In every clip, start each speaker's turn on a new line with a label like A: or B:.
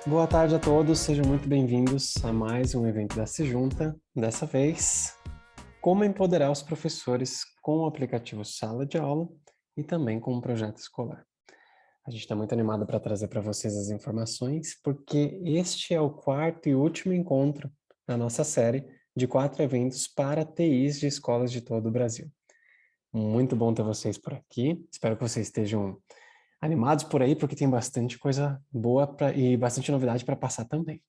A: Boa tarde a todos, sejam muito bem-vindos a mais um evento da Sejunta. Dessa vez, como empoderar os professores com o aplicativo Sala de Aula e também com o projeto escolar. A gente está muito animado para trazer para vocês as informações, porque este é o quarto e último encontro da nossa série de 4 eventos para TIs de escolas de todo o Brasil. Muito bom ter vocês por aqui, espero que vocês estejam animados por aí, porque tem bastante coisa boa e bastante novidade para passar também.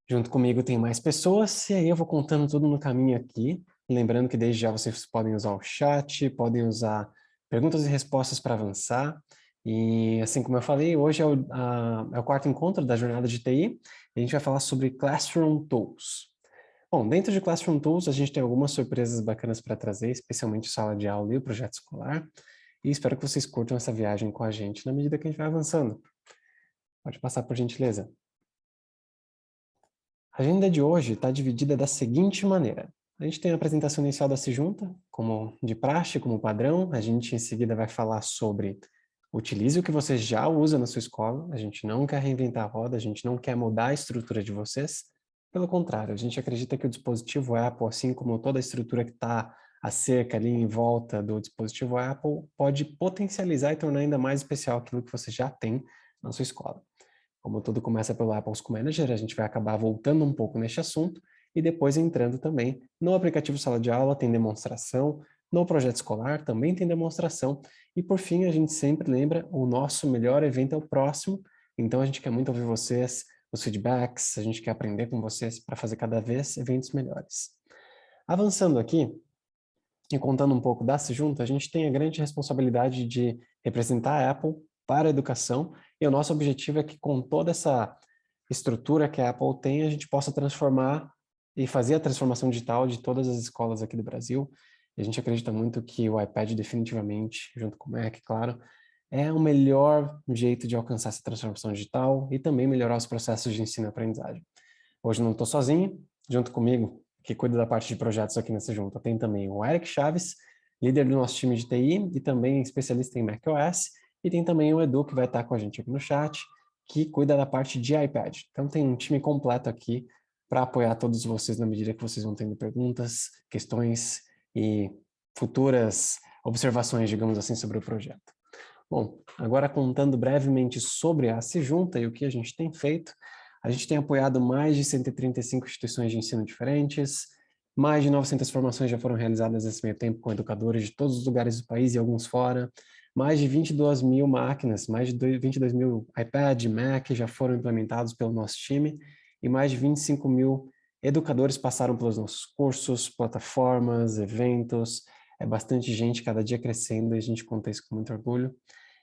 A: Junto comigo tem mais pessoas, e aí eu vou contando tudo no caminho aqui. Lembrando que desde já vocês podem usar o chat, podem usar perguntas e respostas para avançar. E assim como eu falei, hoje é o quarto encontro da jornada de TI, e a gente vai falar sobre Classroom Tools. Bom, dentro de Classroom Tools a gente tem algumas surpresas bacanas para trazer, especialmente sala de aula e o projeto escolar, e espero que vocês curtam essa viagem com a gente na medida que a gente vai avançando. Pode passar por gentileza. A agenda de hoje está dividida da seguinte maneira. A gente tem a apresentação inicial da Sejunta, como de praxe, como padrão. A gente em seguida vai falar sobre utilize o que você já usa na sua escola. A gente não quer reinventar a roda, a gente não quer mudar a estrutura de vocês. Pelo contrário, a gente acredita que o dispositivo Apple, assim como toda a estrutura que está a cerca ali em volta do dispositivo Apple, pode potencializar e tornar ainda mais especial aquilo que você já tem na sua escola. Como tudo começa pelo Apple School Manager, a gente vai acabar voltando um pouco neste assunto e depois entrando também no aplicativo Sala de Aula, tem demonstração, no projeto escolar também tem demonstração e por fim a gente sempre lembra, o nosso melhor evento é o próximo, então a gente quer muito ouvir vocês, os feedbacks, a gente quer aprender com vocês para fazer cada vez eventos melhores. Avançando aqui, e contando um pouco da Sejunta, a gente tem a grande responsabilidade de representar a Apple para a educação, e o nosso objetivo é que com toda essa estrutura que a Apple tem, a gente possa transformar e fazer a transformação digital de todas as escolas aqui do Brasil. E a gente acredita muito que o iPad definitivamente, junto com o Mac, claro, é o melhor jeito de alcançar essa transformação digital e também melhorar os processos de ensino e aprendizagem. Hoje não estou sozinho, junto comigo, que cuida da parte de projetos aqui nessa junta, tem também o Eric Chaves, líder do nosso time de TI e também especialista em macOS, e tem também o Edu, que vai estar com a gente aqui no chat, que cuida da parte de iPad. Então tem um time completo aqui para apoiar todos vocês na medida que vocês vão tendo perguntas, questões e futuras observações, digamos assim, sobre o projeto. Bom, agora contando brevemente sobre a Sejunta e o que a gente tem feito, a gente tem apoiado mais de 135 instituições de ensino diferentes, mais de 900 formações já foram realizadas nesse meio tempo com educadores de todos os lugares do país e alguns fora, mais de 22 mil máquinas, mais de 22 mil iPad, Mac já foram implementados pelo nosso time e mais de 25 mil educadores passaram pelos nossos cursos, plataformas, eventos, é bastante gente cada dia crescendo e a gente conta isso com muito orgulho.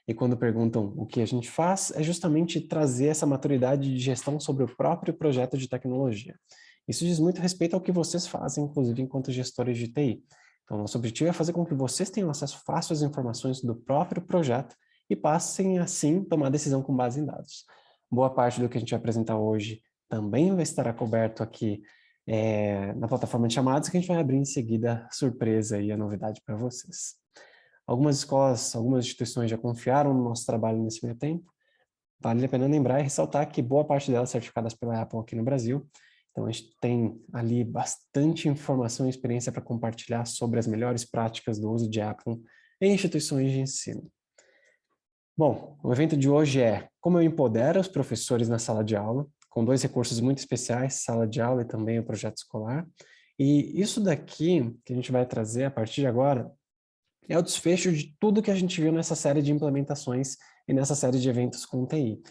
A: E quando perguntam o que a gente faz, é justamente trazer essa maturidade de gestão sobre o próprio projeto de tecnologia. Isso diz muito respeito ao que vocês fazem, inclusive enquanto gestores de TI. Então, nosso objetivo é fazer com que vocês tenham acesso fácil às informações do próprio projeto e passem, assim, tomar decisão com base em dados. Boa parte do que a gente vai apresentar hoje também vai estar coberto aqui na plataforma de chamados, que a gente vai abrir em seguida surpresa e a novidade para vocês. Algumas escolas, algumas instituições já confiaram no nosso trabalho nesse meio tempo. Vale a pena lembrar e ressaltar que boa parte delas certificadas pela Apple aqui no Brasil. Então a gente tem ali bastante informação e experiência para compartilhar sobre as melhores práticas do uso de Apple em instituições de ensino. Bom, o evento de hoje é como eu empodero os professores na sala de aula, com dois recursos muito especiais, sala de aula e também o projeto escolar. E isso daqui que a gente vai trazer a partir de agora é o desfecho de tudo que a gente viu nessa série de implementações e nessa série de eventos com TI.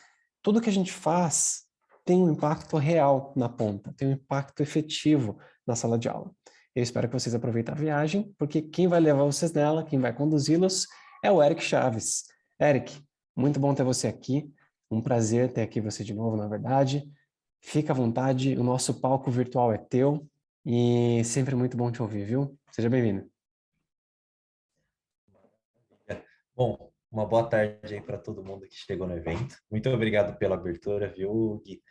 A: Tudo que a gente faz tem um impacto real na ponta, tem um impacto efetivo na sala de aula. Eu espero que vocês aproveitem a viagem, porque quem vai levar vocês nela, quem vai conduzi-los, é o Eric Chaves. Eric, muito bom ter você aqui. Um prazer ter aqui você de novo, na verdade. Fica à vontade, o nosso palco virtual é teu e sempre muito bom te ouvir, viu? Seja bem-vindo.
B: Bom, uma boa tarde aí para todo mundo que chegou no evento. Muito obrigado pela abertura, viu, Gui?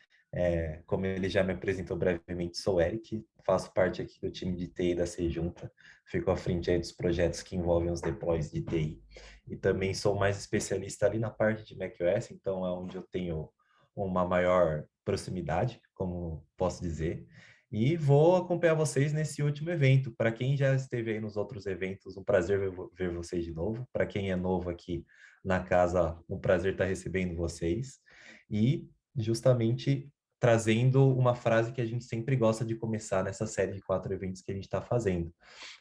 B: Como ele já me apresentou brevemente, sou o Eric, faço parte aqui do time de TI da Sejunta, fico à frente aí dos projetos que envolvem os deploys de TI. E também sou mais especialista ali na parte de macOS, então é onde eu tenho uma maior proximidade, como posso dizer. E vou acompanhar vocês nesse último evento. Para quem já esteve aí nos outros eventos, um prazer ver vocês de novo. Para quem é novo aqui na casa, um prazer estar recebendo vocês. E justamente trazendo uma frase que a gente sempre gosta de começar nessa série de 4 eventos que a gente está fazendo.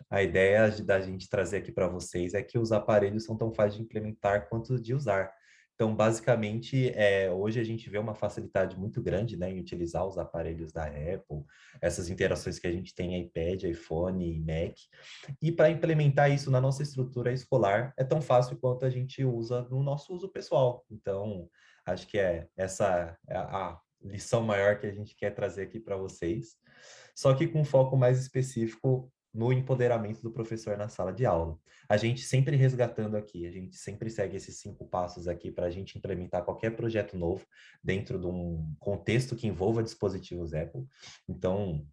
B: A ideia da gente trazer aqui para vocês é que os aparelhos são tão fáceis de implementar quanto de usar. Então, basicamente, hoje a gente vê uma facilidade muito grande, né, em utilizar os aparelhos da Apple, essas interações que a gente tem em iPad, iPhone e Mac. E para implementar isso na nossa estrutura escolar é tão fácil quanto a gente usa no nosso uso pessoal. Então, acho que essa é a lição maior que a gente quer trazer aqui para vocês, só que com um foco mais específico no empoderamento do professor na sala de aula. A gente sempre resgatando aqui, a gente sempre segue esses 5 passos aqui para a gente implementar qualquer projeto novo dentro de um contexto que envolva dispositivos Apple. Então,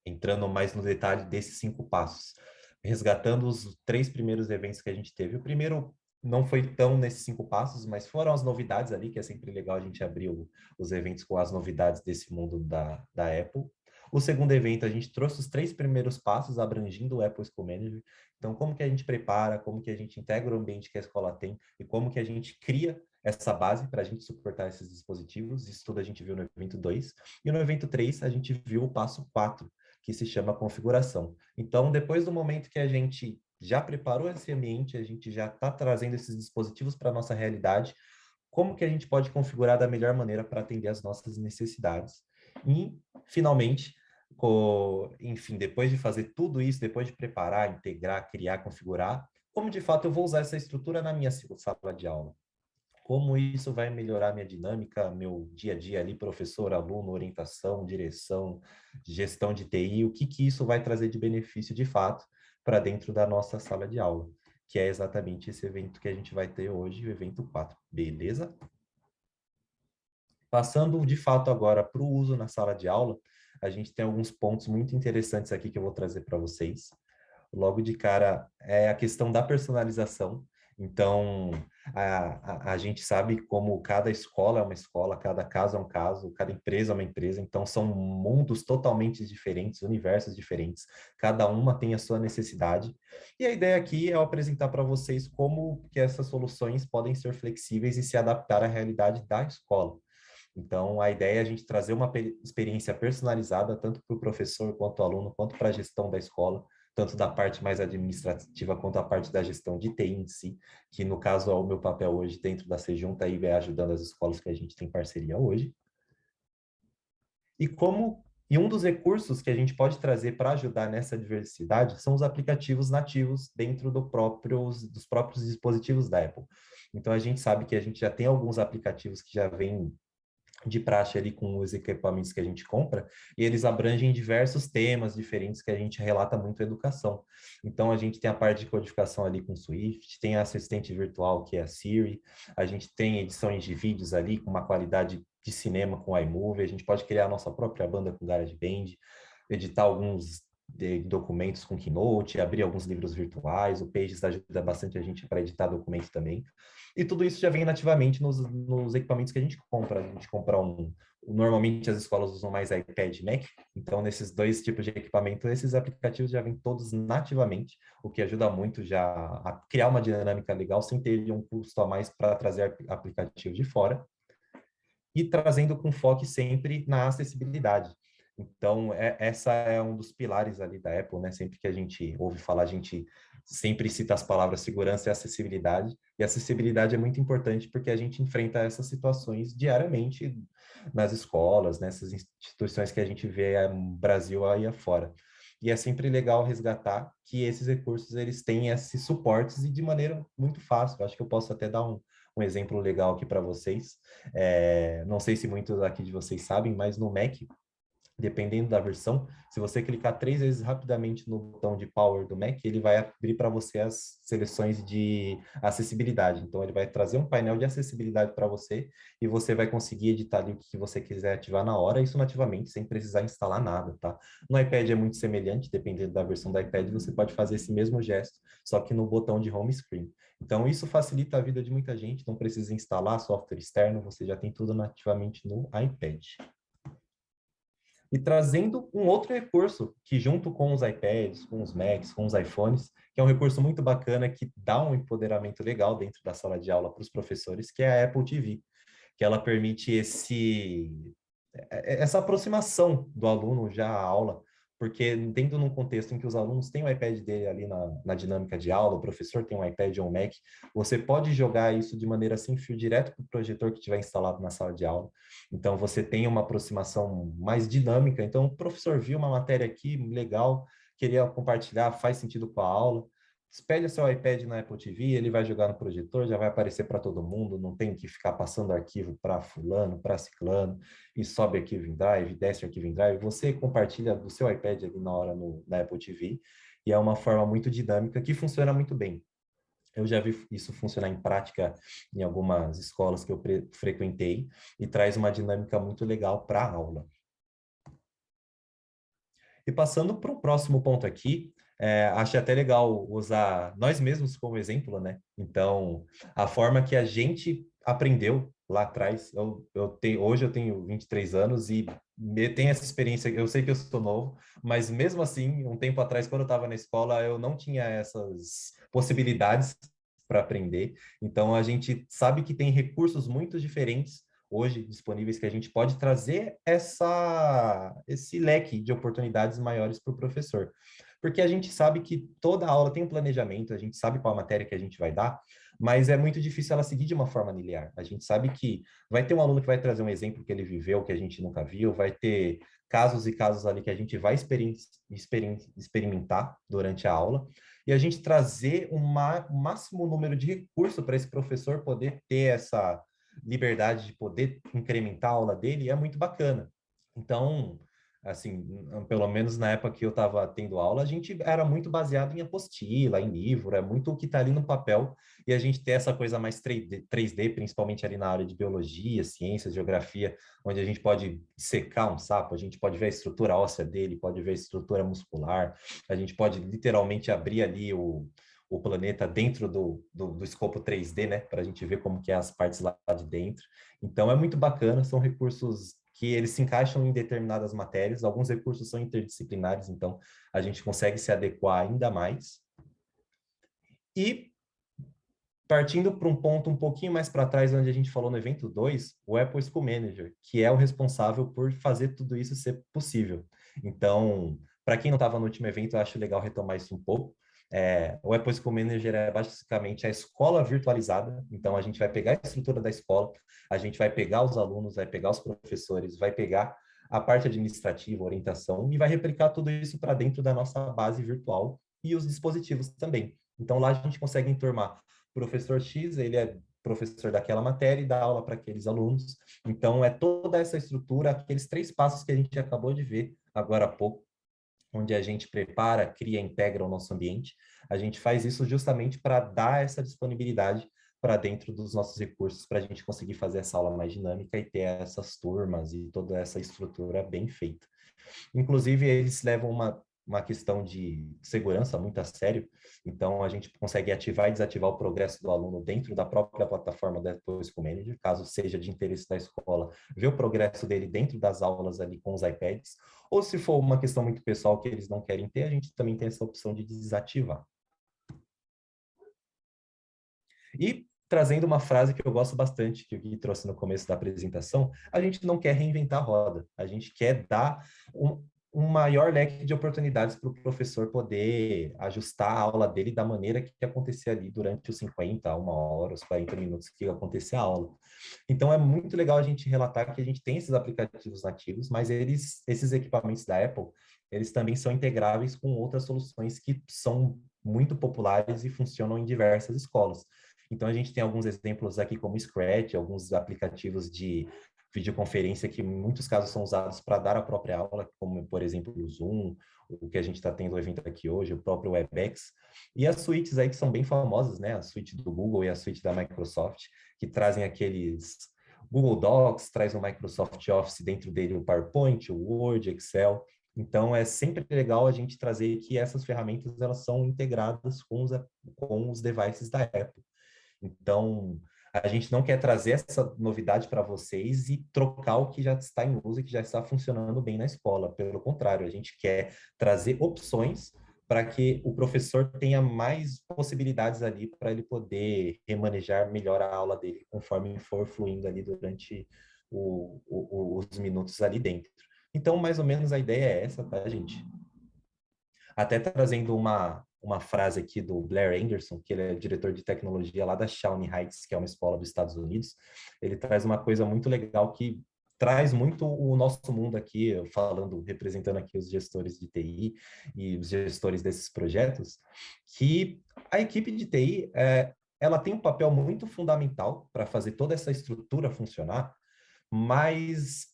B: entrando mais no detalhe desses 5 passos, resgatando os 3 primeiros eventos que a gente teve. O primeiro não foi tão nesses 5 passos, mas foram as novidades ali, que é sempre legal a gente abrir os eventos com as novidades desse mundo da Apple. O segundo evento, a gente trouxe os 3 primeiros passos, abrangindo o Apple School Manager. Então, como que a gente prepara, como que a gente integra o ambiente que a escola tem e como que a gente cria essa base para a gente suportar esses dispositivos. Isso tudo a gente viu no evento 2. E no evento 3, a gente viu o passo 4, que se chama configuração. Então, depois do momento que a gente já preparou esse ambiente, a gente já está trazendo esses dispositivos para a nossa realidade, como que a gente pode configurar da melhor maneira para atender as nossas necessidades. E, finalmente, enfim, depois de fazer tudo isso, depois de preparar, integrar, criar, configurar, como de fato eu vou usar essa estrutura na minha sala de aula? Como isso vai melhorar minha dinâmica, meu dia a dia ali, professor, aluno, orientação, direção, gestão de TI, o que que isso vai trazer de benefício de fato para dentro da nossa sala de aula, que é exatamente esse evento que a gente vai ter hoje, o evento 4, beleza? Passando de fato agora para o uso na sala de aula, a gente tem alguns pontos muito interessantes aqui que eu vou trazer para vocês. Logo de cara é a questão da personalização. Então, a gente sabe como cada escola é uma escola, cada caso é um caso, cada empresa é uma empresa, então são mundos totalmente diferentes, universos diferentes, cada uma tem a sua necessidade. E a ideia aqui é eu apresentar para vocês como que essas soluções podem ser flexíveis e se adaptar à realidade da escola. Então, a ideia é a gente trazer uma experiência personalizada, tanto para o professor, quanto o aluno, quanto para a gestão da escola, tanto da parte mais administrativa, quanto a parte da gestão de TI em si, que no caso é o meu papel hoje dentro da Sejunta e vai ajudando as escolas que a gente tem parceria hoje. E um dos recursos que a gente pode trazer para ajudar nessa diversidade são os aplicativos nativos dentro dos próprios dispositivos da Apple. Então, a gente sabe que a gente já tem alguns aplicativos que já vêm de praxe ali com os equipamentos que a gente compra, e eles abrangem diversos temas diferentes que a gente relata muito a educação. Então, a gente tem a parte de codificação ali com Swift, tem a assistente virtual, que é a Siri, a gente tem edições de vídeos ali com uma qualidade de cinema com iMovie, a gente pode criar a nossa própria banda com GarageBand, editar alguns documentos com Keynote, abrir alguns livros virtuais, o Pages ajuda bastante a gente para editar documentos também. E tudo isso já vem nativamente nos equipamentos que a gente compra. A gente compra normalmente as escolas usam mais iPad e Mac, então nesses 2 tipos de equipamento, esses aplicativos já vêm todos nativamente, o que ajuda muito já a criar uma dinâmica legal sem ter um custo a mais para trazer aplicativo de fora e trazendo com foco sempre na acessibilidade. Então, essa é um dos pilares ali da Apple, né? Sempre que a gente ouve falar, a gente sempre cita as palavras segurança e acessibilidade. E acessibilidade é muito importante porque a gente enfrenta essas situações diariamente nas escolas, nessas instituições que a gente vê no Brasil aí afora. E é sempre legal resgatar que esses recursos, eles têm esses suportes e de maneira muito fácil. Eu acho que eu posso até dar um exemplo legal aqui para vocês. Não sei se muitos aqui de vocês sabem, mas no Mac dependendo da versão, se você clicar 3 vezes rapidamente no botão de Power do Mac, ele vai abrir para você as seleções de acessibilidade. Então, ele vai trazer um painel de acessibilidade para você e você vai conseguir editar ali o que você quiser ativar na hora, isso nativamente, sem precisar instalar nada, tá? No iPad é muito semelhante, dependendo da versão do iPad, você pode fazer esse mesmo gesto, só que no botão de Home Screen. Então, isso facilita a vida de muita gente, não precisa instalar software externo, você já tem tudo nativamente no iPad. E trazendo um outro recurso que, junto com os iPads, com os Macs, com os iPhones, que é um recurso muito bacana que dá um empoderamento legal dentro da sala de aula para os professores, que é a Apple TV, que ela permite essa aproximação do aluno já à aula, porque dentro de um contexto em que os alunos têm o iPad dele ali na dinâmica de aula, o professor tem um iPad ou um Mac, você pode jogar isso de maneira sem fio direto para o projetor que estiver instalado na sala de aula. Então, você tem uma aproximação mais dinâmica. Então, o professor viu uma matéria aqui, legal, queria compartilhar, faz sentido com a aula. Espelha seu iPad na Apple TV, ele vai jogar no projetor, já vai aparecer para todo mundo, não tem que ficar passando arquivo para fulano, para ciclano, e sobe arquivo em Drive, desce arquivo em Drive. Você compartilha do seu iPad ali na hora na Apple TV, e é uma forma muito dinâmica que funciona muito bem. Eu já vi isso funcionar em prática em algumas escolas que eu frequentei e traz uma dinâmica muito legal para a aula. E passando para o próximo ponto aqui, acho até legal usar nós mesmos como exemplo, né? Então, a forma que a gente aprendeu lá atrás, hoje eu tenho 23 anos e tenho essa experiência, eu sei que eu sou novo, mas mesmo assim, um tempo atrás, quando eu estava na escola, eu não tinha essas possibilidades para aprender. Então, a gente sabe que tem recursos muito diferentes hoje disponíveis que a gente pode trazer esse leque de oportunidades maiores para o professor. Porque a gente sabe que toda aula tem um planejamento, a gente sabe qual a matéria que a gente vai dar, mas é muito difícil ela seguir de uma forma linear. A gente sabe que vai ter um aluno que vai trazer um exemplo que ele viveu, que a gente nunca viu, vai ter casos e casos ali que a gente vai experimentar durante a aula, e a gente trazer o máximo número de recursos para esse professor poder ter essa liberdade de poder incrementar a aula dele é muito bacana. Então, assim, pelo menos na época que eu estava tendo aula, a gente era muito baseado em apostila, em livro, é muito o que está ali no papel, e a gente tem essa coisa mais 3D, principalmente ali na área de biologia, ciências, geografia, onde a gente pode secar um sapo, a gente pode ver a estrutura óssea dele, pode ver a estrutura muscular, a gente pode literalmente abrir ali o planeta dentro do escopo 3D, né? Para a gente ver como que é as partes lá de dentro. Então, é muito bacana, são recursos que eles se encaixam em determinadas matérias, alguns recursos são interdisciplinares, então a gente consegue se adequar ainda mais. E partindo para um ponto um pouquinho mais para trás, onde a gente falou no evento 2, o Apple School Manager, que é o responsável por fazer tudo isso ser possível. Então, para quem não estava no último evento, eu acho legal retomar isso um pouco. O Apple School Manager é basicamente a escola virtualizada. Então, a gente vai pegar a estrutura da escola, a gente vai pegar os alunos, vai pegar os professores, vai pegar a parte administrativa, orientação, e vai replicar tudo isso para dentro da nossa base virtual e os dispositivos também. Então, lá a gente consegue enturmar professor X, ele é professor daquela matéria e dá aula para aqueles alunos. Então, é toda essa estrutura, aqueles 3 passos que a gente acabou de ver agora há pouco, onde a gente prepara, cria, integra o nosso ambiente. A gente faz isso justamente para dar essa disponibilidade para dentro dos nossos recursos, para a gente conseguir fazer essa aula mais dinâmica e ter essas turmas e toda essa estrutura bem feita. Inclusive, eles levam uma questão de segurança muito a sério, então a gente consegue ativar e desativar o progresso do aluno dentro da própria plataforma da Apple School Manager, caso seja de interesse da escola, ver o progresso dele dentro das aulas ali com os iPads, ou se for uma questão muito pessoal que eles não querem ter, a gente também tem essa opção de desativar. E trazendo uma frase que eu gosto bastante, que o Gui trouxe no começo da apresentação, a gente não quer reinventar a roda, a gente quer dar um maior leque de oportunidades para o professor poder ajustar a aula dele da maneira que acontecia ali durante os 50, 1 hora, os 40 minutos que acontecia a aula. Então, é muito legal a gente relatar que a gente tem esses aplicativos nativos, mas esses equipamentos da Apple, eles também são integráveis com outras soluções que são muito populares e funcionam em diversas escolas. Então, a gente tem alguns exemplos aqui como Scratch, alguns aplicativos de videoconferência que em muitos casos são usados para dar a própria aula, como, por exemplo, o Zoom, o que a gente está tendo o evento aqui hoje, o próprio WebEx, e as suítes aí que são bem famosas, né? A suíte do Google e a suíte da Microsoft, que trazem aqueles Google Docs, traz o Microsoft Office dentro dele, o PowerPoint, o Word, Excel. Então, é sempre legal a gente trazer que essas ferramentas elas são integradas com os devices da Apple. Então, a gente não quer trazer essa novidade para vocês e trocar o que já está em uso e que já está funcionando bem na escola. Pelo contrário, a gente quer trazer opções para que o professor tenha mais possibilidades ali para ele poder remanejar melhor a aula dele conforme for fluindo ali durante os minutos ali dentro. Então, mais ou menos a ideia é essa, tá, gente? Até trazendo uma frase aqui do Blair Anderson, que ele é diretor de tecnologia lá da Shawnee Heights, que é uma escola dos Estados Unidos. Ele traz uma coisa muito legal que traz muito o nosso mundo aqui, falando, representando aqui os gestores de TI e os gestores desses projetos, que a equipe de TI, ela tem um papel muito fundamental para fazer toda essa estrutura funcionar, mas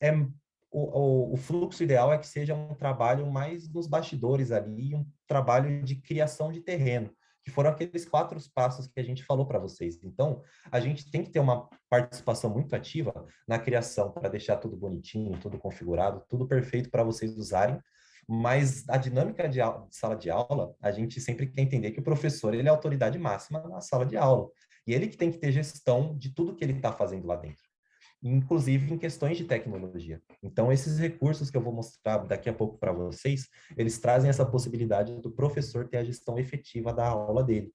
B: o fluxo ideal é que seja um trabalho mais nos bastidores ali, um trabalho de criação de terreno, que foram aqueles 4 passos que a gente falou para vocês. Então, a gente tem que ter uma participação muito ativa na criação para deixar tudo bonitinho, tudo configurado, tudo perfeito para vocês usarem. Mas a dinâmica de sala de aula, a gente sempre quer entender que o professor ele é a autoridade máxima na sala de aula. E ele que tem que ter gestão de tudo que ele está fazendo lá dentro, inclusive em questões de tecnologia. Então, esses recursos que eu vou mostrar daqui a pouco para vocês, eles trazem essa possibilidade do professor ter a gestão efetiva da aula dele,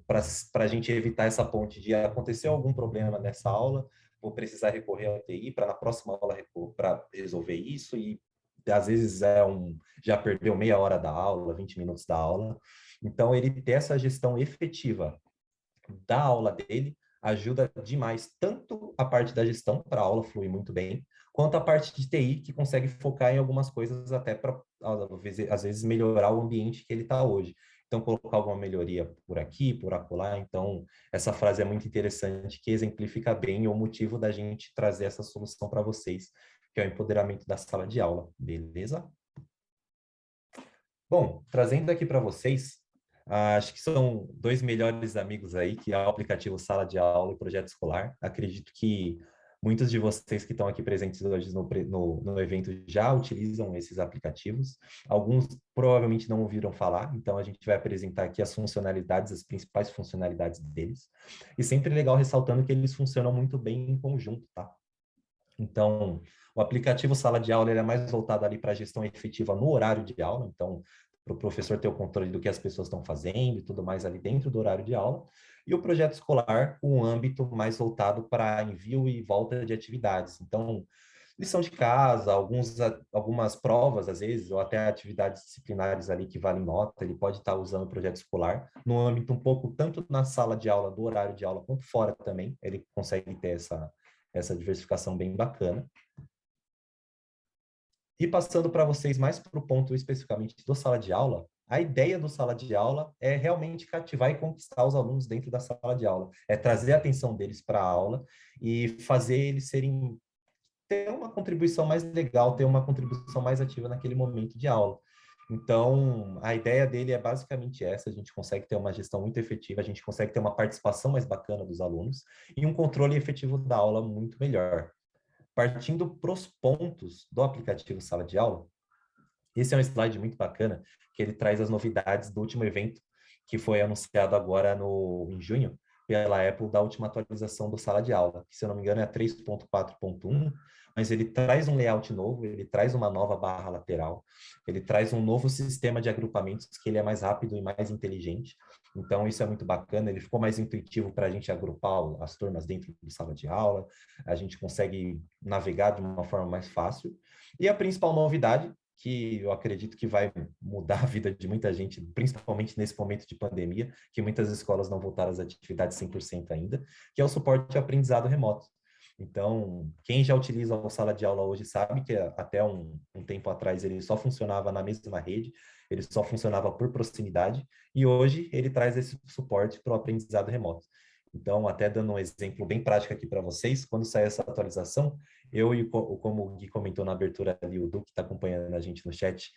B: para a gente evitar essa ponte de acontecer algum problema nessa aula, vou precisar recorrer ao TI para na próxima aula para resolver isso, e às vezes já perdeu meia hora da aula, 20 minutos da aula. Então, ele ter essa gestão efetiva da aula dele ajuda demais, tanto a parte da gestão, para a aula fluir muito bem, quanto a parte de TI, que consegue focar em algumas coisas até para, às vezes, melhorar o ambiente que ele está hoje. Então, colocar alguma melhoria por aqui, por acolá. Então, essa frase é muito interessante, que exemplifica bem o motivo da gente trazer essa solução para vocês, que é o empoderamento da sala de aula, beleza? Bom, trazendo aqui para vocês, acho que são 2 melhores amigos aí, que é o aplicativo Sala de Aula e Projeto Escolar. Acredito que muitos de vocês que estão aqui presentes hoje no evento já utilizam esses aplicativos. Alguns provavelmente não ouviram falar, então a gente vai apresentar aqui as funcionalidades, as principais funcionalidades deles. E sempre legal ressaltando que eles funcionam muito bem em conjunto, tá? Então, o aplicativo Sala de Aula ele é mais voltado ali para a gestão efetiva no horário de aula, então, para o professor ter o controle do que as pessoas estão fazendo e tudo mais ali dentro do horário de aula. E o projeto escolar, um âmbito mais voltado para envio e volta de atividades. Então, lição de casa, algumas provas, às vezes, ou até atividades disciplinares ali que valem nota, ele pode estar usando o projeto escolar no âmbito um pouco, tanto na sala de aula, do horário de aula, quanto fora também, ele consegue ter essa diversificação bem bacana. E passando para vocês mais para o ponto especificamente do sala de aula, a ideia do sala de aula é realmente cativar e conquistar os alunos dentro da sala de aula, é trazer a atenção deles para a aula e fazer eles ter uma contribuição mais legal, ter uma contribuição mais ativa naquele momento de aula. Então, a ideia dele é basicamente essa: a gente consegue ter uma gestão muito efetiva, a gente consegue ter uma participação mais bacana dos alunos e um controle efetivo da aula muito melhor. Partindo para os pontos do aplicativo Sala de Aula, esse é um slide muito bacana, que ele traz as novidades do último evento, que foi anunciado agora em junho, pela Apple, da última atualização do Sala de Aula, que, se eu não me engano, é 3.4.1, mas ele traz um layout novo, ele traz uma nova barra lateral, ele traz um novo sistema de agrupamentos, que ele é mais rápido e mais inteligente. Então, isso é muito bacana, ele ficou mais intuitivo para a gente agrupar as turmas dentro do Sala de Aula, a gente consegue navegar de uma forma mais fácil. E a principal novidade, que eu acredito que vai mudar a vida de muita gente, principalmente nesse momento de pandemia, que muitas escolas não voltaram às atividades 100% ainda, que é o suporte ao aprendizado remoto. Então, quem já utiliza a sala de aula hoje sabe que até um tempo atrás ele só funcionava na mesma rede, ele só funcionava por proximidade, e hoje ele traz esse suporte para o aprendizado remoto. Então, até dando um exemplo bem prático aqui para vocês, quando sair essa atualização, eu e como o Gui comentou na abertura ali, o Du que está acompanhando a gente no chat,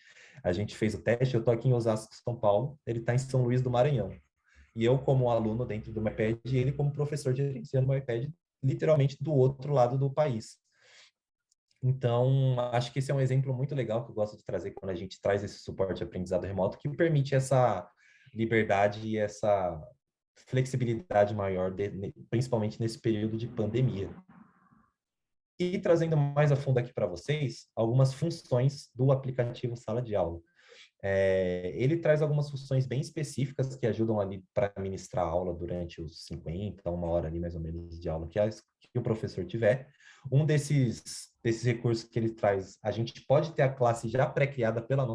B: a gente fez o teste, eu estou aqui em Osasco, São Paulo, ele está em São Luís do Maranhão. E eu como aluno dentro do meu iPad e ele como professor gerenciando o meu iPad literalmente do outro lado do país. Então, acho que esse é um exemplo muito legal que eu gosto de trazer quando a gente traz esse suporte de aprendizado remoto, que permite essa liberdade e essa flexibilidade maior, principalmente nesse período de pandemia. E trazendo mais a fundo aqui para vocês, algumas funções do aplicativo Sala de Aula. Ele traz algumas funções bem específicas que ajudam ali para ministrar a aula durante os 50, uma hora ali mais ou menos de aula que o professor tiver. Um desses recursos que ele traz, a gente pode ter a classe já pré-criada pelo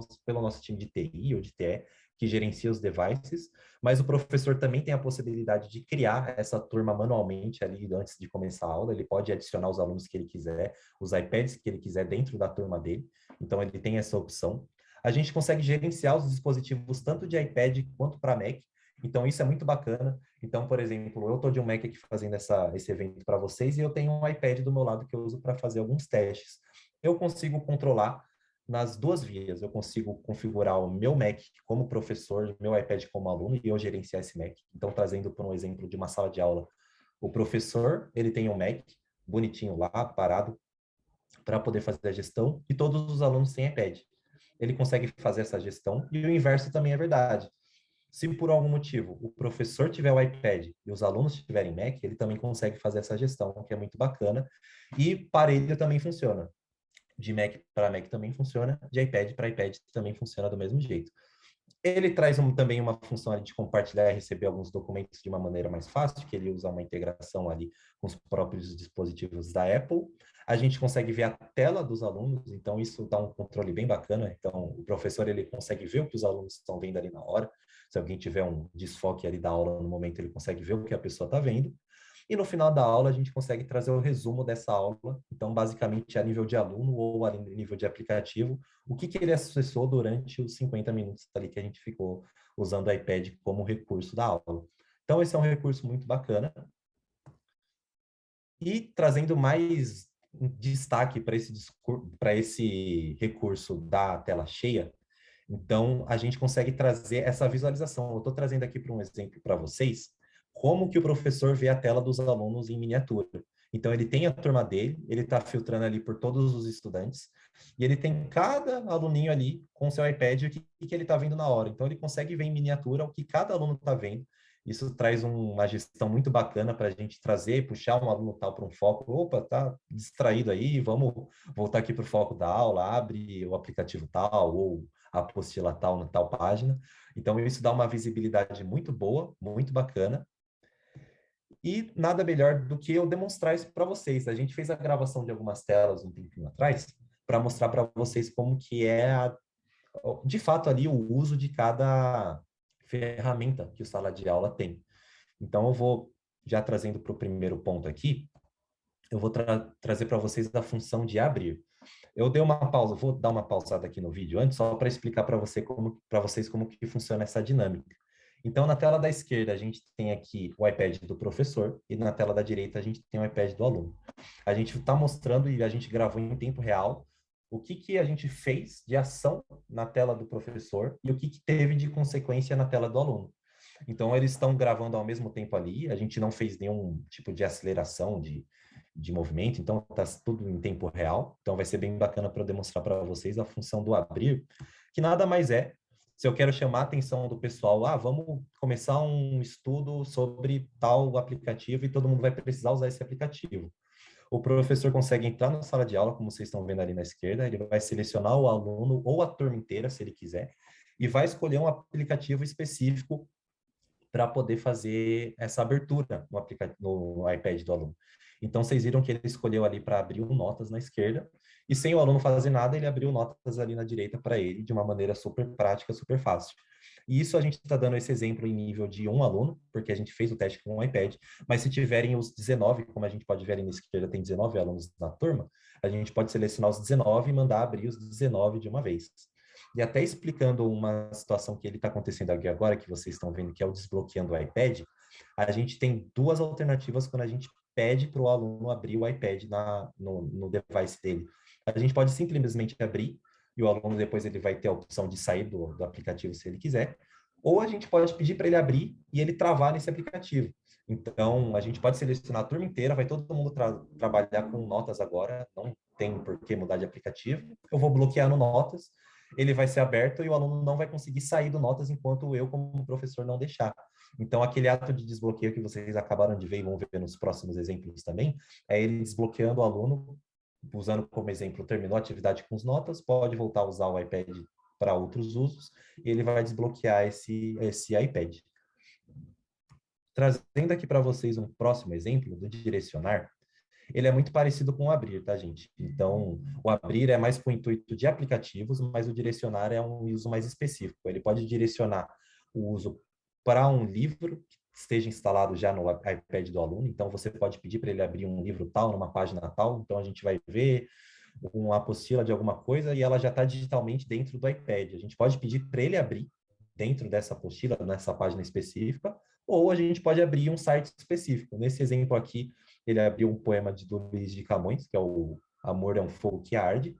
B: nosso time de TI ou de TE, que gerencia os devices, mas o professor também tem a possibilidade de criar essa turma manualmente ali antes de começar a aula. Ele pode adicionar os alunos que ele quiser, os iPads que ele quiser dentro da turma dele. Então, ele tem essa opção. A gente consegue gerenciar os dispositivos tanto de iPad quanto para Mac. Então, isso é muito bacana. Então, por exemplo, eu estou de um Mac aqui fazendo esse evento para vocês e eu tenho um iPad do meu lado que eu uso para fazer alguns testes. Eu consigo controlar nas duas vias. Eu consigo configurar o meu Mac como professor, meu iPad como aluno e eu gerenciar esse Mac. Então, trazendo por um exemplo de uma sala de aula, o professor, ele tem um Mac bonitinho lá, parado, para poder fazer a gestão e todos os alunos têm iPad. Ele consegue fazer essa gestão e o inverso também é verdade. Se por algum motivo o professor tiver o iPad e os alunos tiverem Mac, ele também consegue fazer essa gestão, que é muito bacana. E parelho também funciona. De Mac para Mac também funciona, de iPad para iPad também funciona do mesmo jeito. Ele traz também uma função ali de compartilhar e receber alguns documentos de uma maneira mais fácil, que ele usa uma integração ali com os próprios dispositivos da Apple. A gente consegue ver a tela dos alunos, então isso dá um controle bem bacana. Então, o professor ele consegue ver o que os alunos estão vendo ali na hora. Se alguém tiver um desfoque ali da aula no momento, ele consegue ver o que a pessoa está vendo. E no final da aula, a gente consegue trazer o resumo dessa aula. Então, basicamente, a nível de aluno ou a nível de aplicativo, o que ele acessou durante os 50 minutos ali que a gente ficou usando o iPad como recurso da aula. Então, esse é um recurso muito bacana. E trazendo mais destaque para esse recurso da tela cheia, então a gente consegue trazer essa visualização. Eu estou trazendo aqui para um exemplo para vocês, como que o professor vê a tela dos alunos em miniatura. Então, ele tem a turma dele, ele está filtrando ali por todos os estudantes, e ele tem cada aluninho ali com seu iPad o que ele está vendo na hora. Então, ele consegue ver em miniatura o que cada aluno está vendo. Isso traz uma gestão muito bacana para a gente trazer, puxar um aluno tal para um foco. Opa, tá distraído aí, vamos voltar aqui para o foco da aula, abre o aplicativo tal, ou a apostila tal na tal página. Então, isso dá uma visibilidade muito boa, muito bacana. E nada melhor do que eu demonstrar isso para vocês. A gente fez a gravação de algumas telas um tempinho atrás para mostrar para vocês como que é, de fato, ali o uso de cada ferramenta que o sala de aula tem. Então, eu vou já trazendo para o primeiro ponto aqui, eu vou trazer para vocês a função de abrir. Eu dei uma pausa, vou dar uma pausada aqui no vídeo antes, só para explicar para vocês como que funciona essa dinâmica. Então, na tela da esquerda, a gente tem aqui o iPad do professor e na tela da direita a gente tem o iPad do aluno. A gente está mostrando e a gente gravou em tempo real o que a gente fez de ação na tela do professor e o que teve de consequência na tela do aluno. Então, eles estão gravando ao mesmo tempo ali, a gente não fez nenhum tipo de aceleração de movimento, então está tudo em tempo real. Então, vai ser bem bacana para eu demonstrar para vocês a função do abrir, que nada mais é, se eu quero chamar a atenção do pessoal, vamos começar um estudo sobre tal aplicativo e todo mundo vai precisar usar esse aplicativo. O professor consegue entrar na sala de aula, como vocês estão vendo ali na esquerda, ele vai selecionar o aluno ou a turma inteira, se ele quiser, e vai escolher um aplicativo específico para poder fazer essa abertura no iPad do aluno. Então, vocês viram que ele escolheu ali para abrir o Notas na esquerda, e sem o aluno fazer nada, ele abriu Notas ali na direita para ele, de uma maneira super prática, super fácil. E isso a gente está dando esse exemplo em nível de um aluno, porque a gente fez o teste com um iPad, mas se tiverem os 19, como a gente pode ver ali na esquerda, tem 19 alunos na turma, a gente pode selecionar os 19 e mandar abrir os 19 de uma vez. E até explicando uma situação que ele está acontecendo aqui agora, que vocês estão vendo, que é o desbloqueando o iPad, A gente tem duas alternativas quando a gente pede para o aluno abrir o iPad no device dele. A gente pode simplesmente abrir e o aluno depois ele vai ter a opção de sair do aplicativo se ele quiser, ou a gente pode pedir para ele abrir e ele travar nesse aplicativo. Então, a gente pode selecionar a turma inteira, vai todo mundo trabalhar com notas agora, não tem por que mudar de aplicativo. Eu vou bloquear no Notas, ele vai ser aberto e o aluno não vai conseguir sair do Notas enquanto eu, como professor, não deixar. Então, aquele ato de desbloqueio que vocês acabaram de ver e vão ver nos próximos exemplos também, é ele desbloqueando o aluno, usando como exemplo, terminou a atividade com as notas, pode voltar a usar o iPad para outros usos, e ele vai desbloquear esse iPad. Trazendo aqui para vocês um próximo exemplo do direcionar, ele é muito parecido com o abrir, tá, gente? Então, o abrir é mais com o intuito de aplicativos, mas o direcionar é um uso mais específico. Ele pode direcionar o uso para um livro que esteja instalado já no iPad do aluno. Então, você pode pedir para ele abrir um livro tal, numa página tal. Então, a gente vai ver uma apostila de alguma coisa e ela já está digitalmente dentro do iPad. A gente pode pedir para ele abrir dentro dessa apostila, nessa página específica, ou a gente pode abrir um site específico. Nesse exemplo aqui, ele abriu um poema do Luiz de Camões, que é o Amor é um Fogo que Arde,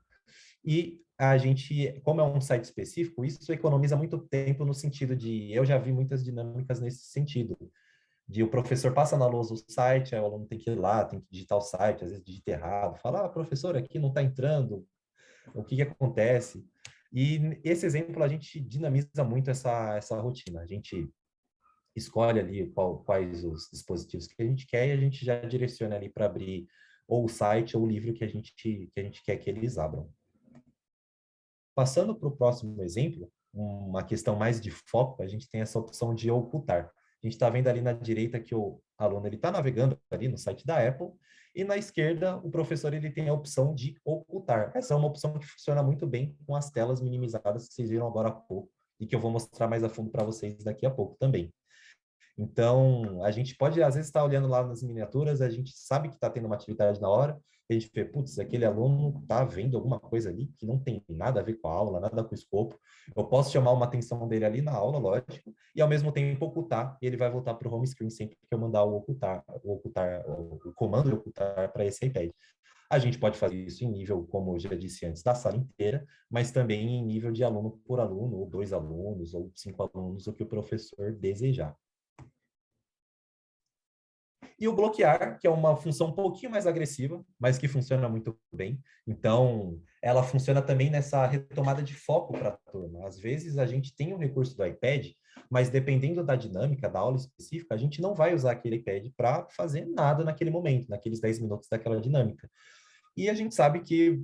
B: e a gente, como é um site específico, isso economiza muito tempo no sentido de, eu já vi muitas dinâmicas nesse sentido, de o professor passa na lousa o site, aí o aluno tem que ir lá, tem que digitar o site, às vezes digita errado, fala, professor, aqui não está entrando, o que acontece? E esse exemplo, a gente dinamiza muito essa rotina, a gente escolhe ali quais os dispositivos que a gente quer e a gente já direciona ali para abrir ou o site ou o livro que a gente quer que eles abram. Passando para o próximo exemplo, uma questão mais de foco, a gente tem essa opção de ocultar. A gente está vendo ali na direita que o aluno está navegando ali no site da Apple, e na esquerda o professor ele tem a opção de ocultar. Essa é uma opção que funciona muito bem com as telas minimizadas que vocês viram agora há pouco, e que eu vou mostrar mais a fundo para vocês daqui a pouco também. Então, a gente pode, às vezes, estar olhando lá nas miniaturas, a gente sabe que está tendo uma atividade na hora, e a gente vê, putz, aquele aluno está vendo alguma coisa ali que não tem nada a ver com a aula, nada com o escopo. Eu posso chamar uma atenção dele ali na aula, lógico, e ao mesmo tempo ocultar, e ele vai voltar para o home screen sempre que eu mandar o comando de ocultar para esse iPad. A gente pode fazer isso em nível, como eu já disse antes, da sala inteira, mas também em nível de aluno por aluno, ou 2 alunos, ou 5 alunos, o que o professor desejar. E o bloquear, que é uma função um pouquinho mais agressiva, mas que funciona muito bem. Então, ela funciona também nessa retomada de foco para a turma. Às vezes, a gente tem um recurso do iPad, mas dependendo da dinâmica da aula específica, a gente não vai usar aquele iPad para fazer nada naquele momento, naqueles 10 minutos daquela dinâmica. E a gente sabe que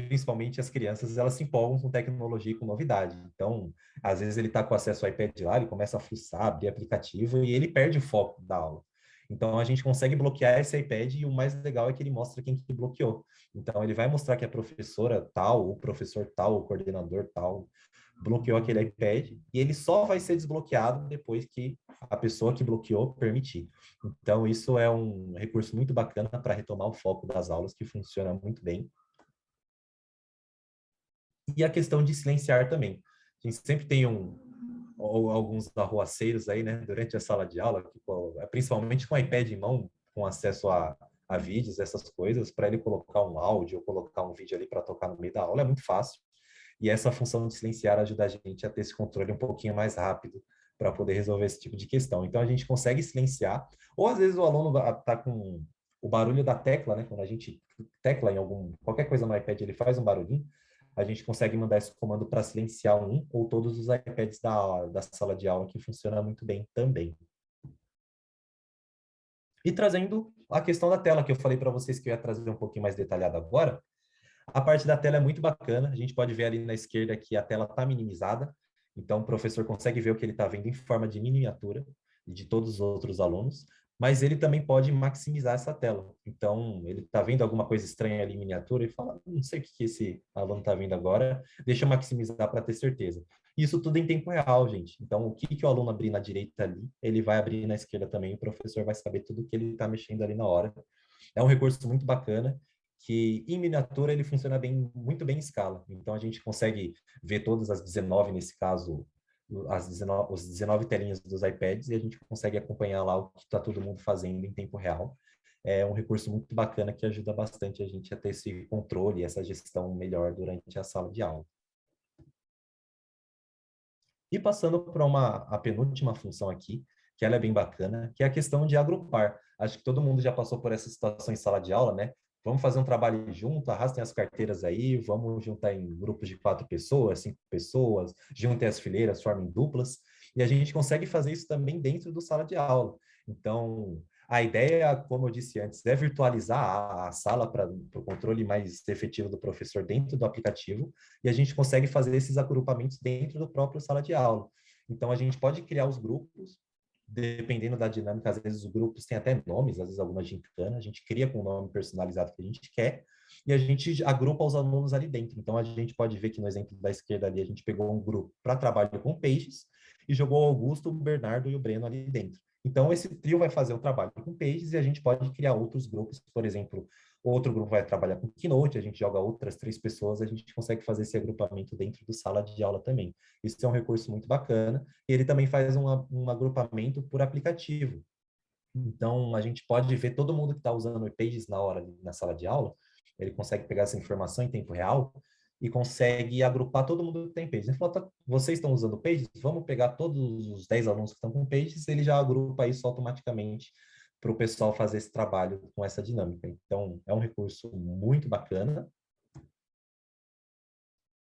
B: principalmente as crianças, elas se empolgam com tecnologia e com novidade. Então, às vezes ele está com acesso ao iPad lá, ele começa a fuçar, abrir aplicativo e ele perde o foco da aula. Então, a gente consegue bloquear esse iPad e o mais legal é que ele mostra quem que bloqueou. Então, ele vai mostrar que a professora tal, o professor tal, o coordenador tal, bloqueou aquele iPad e ele só vai ser desbloqueado depois que a pessoa que bloqueou permitir. Então, isso é um recurso muito bacana para retomar o foco das aulas, que funciona muito bem. E a questão de silenciar também. A gente sempre tem alguns arruaceiros aí, né, durante a sala de aula, principalmente com o iPad em mão, com acesso a vídeos, essas coisas, para ele colocar um áudio ou colocar um vídeo ali para tocar no meio da aula, é muito fácil. E essa função de silenciar ajuda a gente a ter esse controle um pouquinho mais rápido para poder resolver esse tipo de questão. Então, a gente consegue silenciar, ou às vezes o aluno está com o barulho da tecla, né? Quando a gente tecla em qualquer coisa no iPad, ele faz um barulhinho, a gente consegue mandar esse comando para silenciar um ou todos os iPads da sala de aula, que funciona muito bem também. E trazendo a questão da tela, que eu falei para vocês que eu ia trazer um pouquinho mais detalhado agora, a parte da tela é muito bacana, a gente pode ver ali na esquerda que a tela está minimizada, então o professor consegue ver o que ele está vendo em forma de miniatura de todos os outros alunos, mas ele também pode maximizar essa tela. Então, ele está vendo alguma coisa estranha ali em miniatura e fala, não sei o que esse aluno está vendo agora, deixa eu maximizar para ter certeza. Isso tudo em tempo real, gente. Então, o que o aluno abrir na direita ali, ele vai abrir na esquerda também, o professor vai saber tudo que ele está mexendo ali na hora. É um recurso muito bacana, que em miniatura ele funciona muito bem em escala. Então, a gente consegue ver todas as 19, nesse caso, os 19 telinhas dos iPads e a gente consegue acompanhar lá o que está todo mundo fazendo em tempo real. É um recurso muito bacana que ajuda bastante a gente a ter esse controle, essa gestão melhor durante a sala de aula. E passando para a penúltima função aqui, que ela é bem bacana, que é a questão de agrupar. Acho que todo mundo já passou por essa situação em sala de aula, né? Vamos fazer um trabalho junto, arrastem as carteiras aí, vamos juntar em grupos de 4 pessoas, 5 pessoas, juntem as fileiras, formem duplas, e a gente consegue fazer isso também dentro do sala de aula. Então, a ideia, como eu disse antes, é virtualizar a sala para o controle mais efetivo do professor dentro do aplicativo, e a gente consegue fazer esses agrupamentos dentro do próprio sala de aula. Então, a gente pode criar os grupos, dependendo da dinâmica, às vezes os grupos têm até nomes, às vezes alguma gincana, a gente cria com o nome personalizado que a gente quer, e a gente agrupa os alunos ali dentro. Então, a gente pode ver que no exemplo da esquerda ali, a gente pegou um grupo para trabalho com Pages, e jogou o Augusto, o Bernardo e o Breno ali dentro. Então, esse trio vai fazer o trabalho com Pages e a gente pode criar outros grupos, por exemplo, outro grupo vai trabalhar com Keynote, a gente joga outras 3 pessoas, a gente consegue fazer esse agrupamento dentro do sala de aula também. Isso é um recurso muito bacana. E ele também faz um agrupamento por aplicativo. Então, a gente pode ver todo mundo que está usando o Pages na hora, na sala de aula, ele consegue pegar essa informação em tempo real e consegue agrupar todo mundo que tem Pages. Ele falou, tá, vocês estão usando Pages? Vamos pegar todos os 10 alunos que estão com Pages, ele já agrupa isso automaticamente para o pessoal fazer esse trabalho com essa dinâmica. Então, é um recurso muito bacana.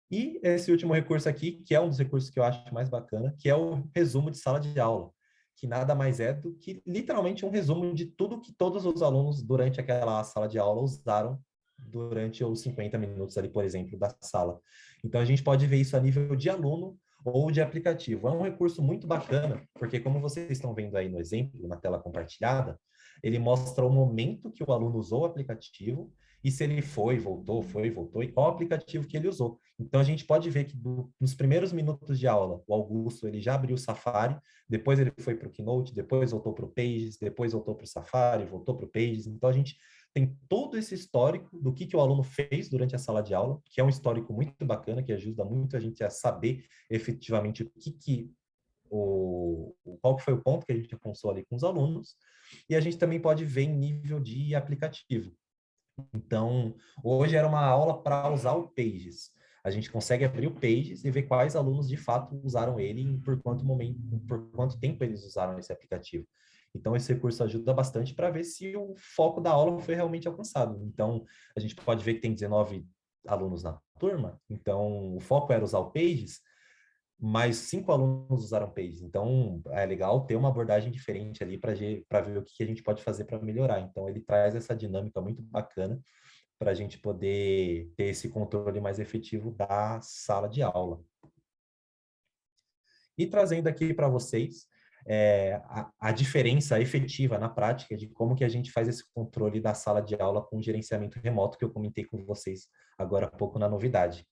B: E esse último recurso aqui, que é um dos recursos que eu acho mais bacana, que é o resumo de sala de aula, que nada mais é do que literalmente um resumo de tudo que todos os alunos durante aquela sala de aula usaram durante os 50 minutos ali, por exemplo, da sala. Então a gente pode ver isso a nível de aluno ou de aplicativo. É um recurso muito bacana, porque como vocês estão vendo aí no exemplo, na tela compartilhada, ele mostra o momento que o aluno usou o aplicativo e se ele foi, voltou, e qual aplicativo que ele usou. Então, a gente pode ver que nos primeiros minutos de aula, o Augusto ele já abriu o Safari, depois ele foi para o Keynote, depois voltou para o Pages, depois voltou para o Safari, voltou para o Pages. Então, a gente tem todo esse histórico do que o aluno fez durante a sala de aula, que é um histórico muito bacana, que ajuda muito a gente a saber efetivamente qual que foi o ponto que a gente alcançou ali com os alunos, e a gente também pode ver em nível de aplicativo. Então, hoje era uma aula para usar o Pages. A gente consegue abrir o Pages e ver quais alunos de fato usaram ele e por quanto momento, por quanto tempo eles usaram esse aplicativo. Então, esse recurso ajuda bastante para ver se o foco da aula foi realmente alcançado. Então, a gente pode ver que tem 19 alunos na turma, então o foco era usar o Pages, mas 5 alunos usaram Pages. Então, é legal ter uma abordagem diferente ali para ver o que a gente pode fazer para melhorar. Então, ele traz essa dinâmica muito bacana para a gente poder ter esse controle mais efetivo da sala de aula. E trazendo aqui para vocês a diferença efetiva na prática de como que a gente faz esse controle da sala de aula com gerenciamento remoto, que eu comentei com vocês agora há pouco na novidade.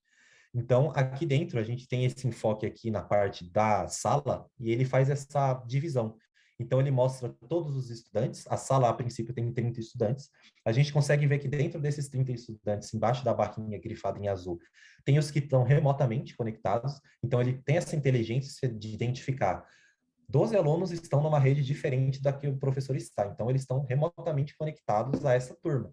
B: Então, aqui dentro, a gente tem esse enfoque aqui na parte da sala e ele faz essa divisão. Então, ele mostra todos os estudantes. A sala, a princípio, tem 30 estudantes. A gente consegue ver que dentro desses 30 estudantes, embaixo da barrinha grifada em azul, tem os que estão remotamente conectados. Então, ele tem essa inteligência de identificar 12 alunos estão numa rede diferente da que o professor está. Então, eles estão remotamente conectados a essa turma.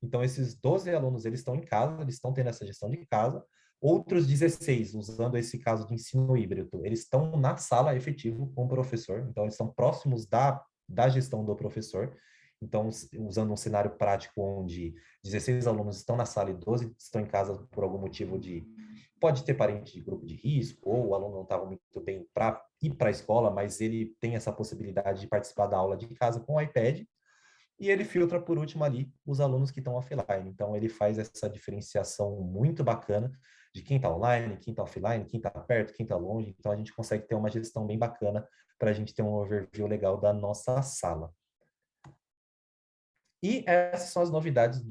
B: Então, esses 12 alunos, eles estão em casa, eles estão tendo essa gestão de casa. Outros 16, usando esse caso de ensino híbrido, eles estão na sala efetivo com o professor. Então, eles estão próximos da gestão do professor. Então, usando um cenário prático onde 16 alunos estão na sala e 12 estão em casa por algum motivo de pode ter parente de grupo de risco, ou o aluno não estava muito bem para ir para a escola, mas ele tem essa possibilidade de participar da aula de casa com o iPad, e ele filtra, por último, ali os alunos que estão offline. Então, ele faz essa diferenciação muito bacana de quem está online, quem está offline, quem está perto, quem está longe. Então, a gente consegue ter uma gestão bem bacana para a gente ter um overview legal da nossa sala. E essas são as novidades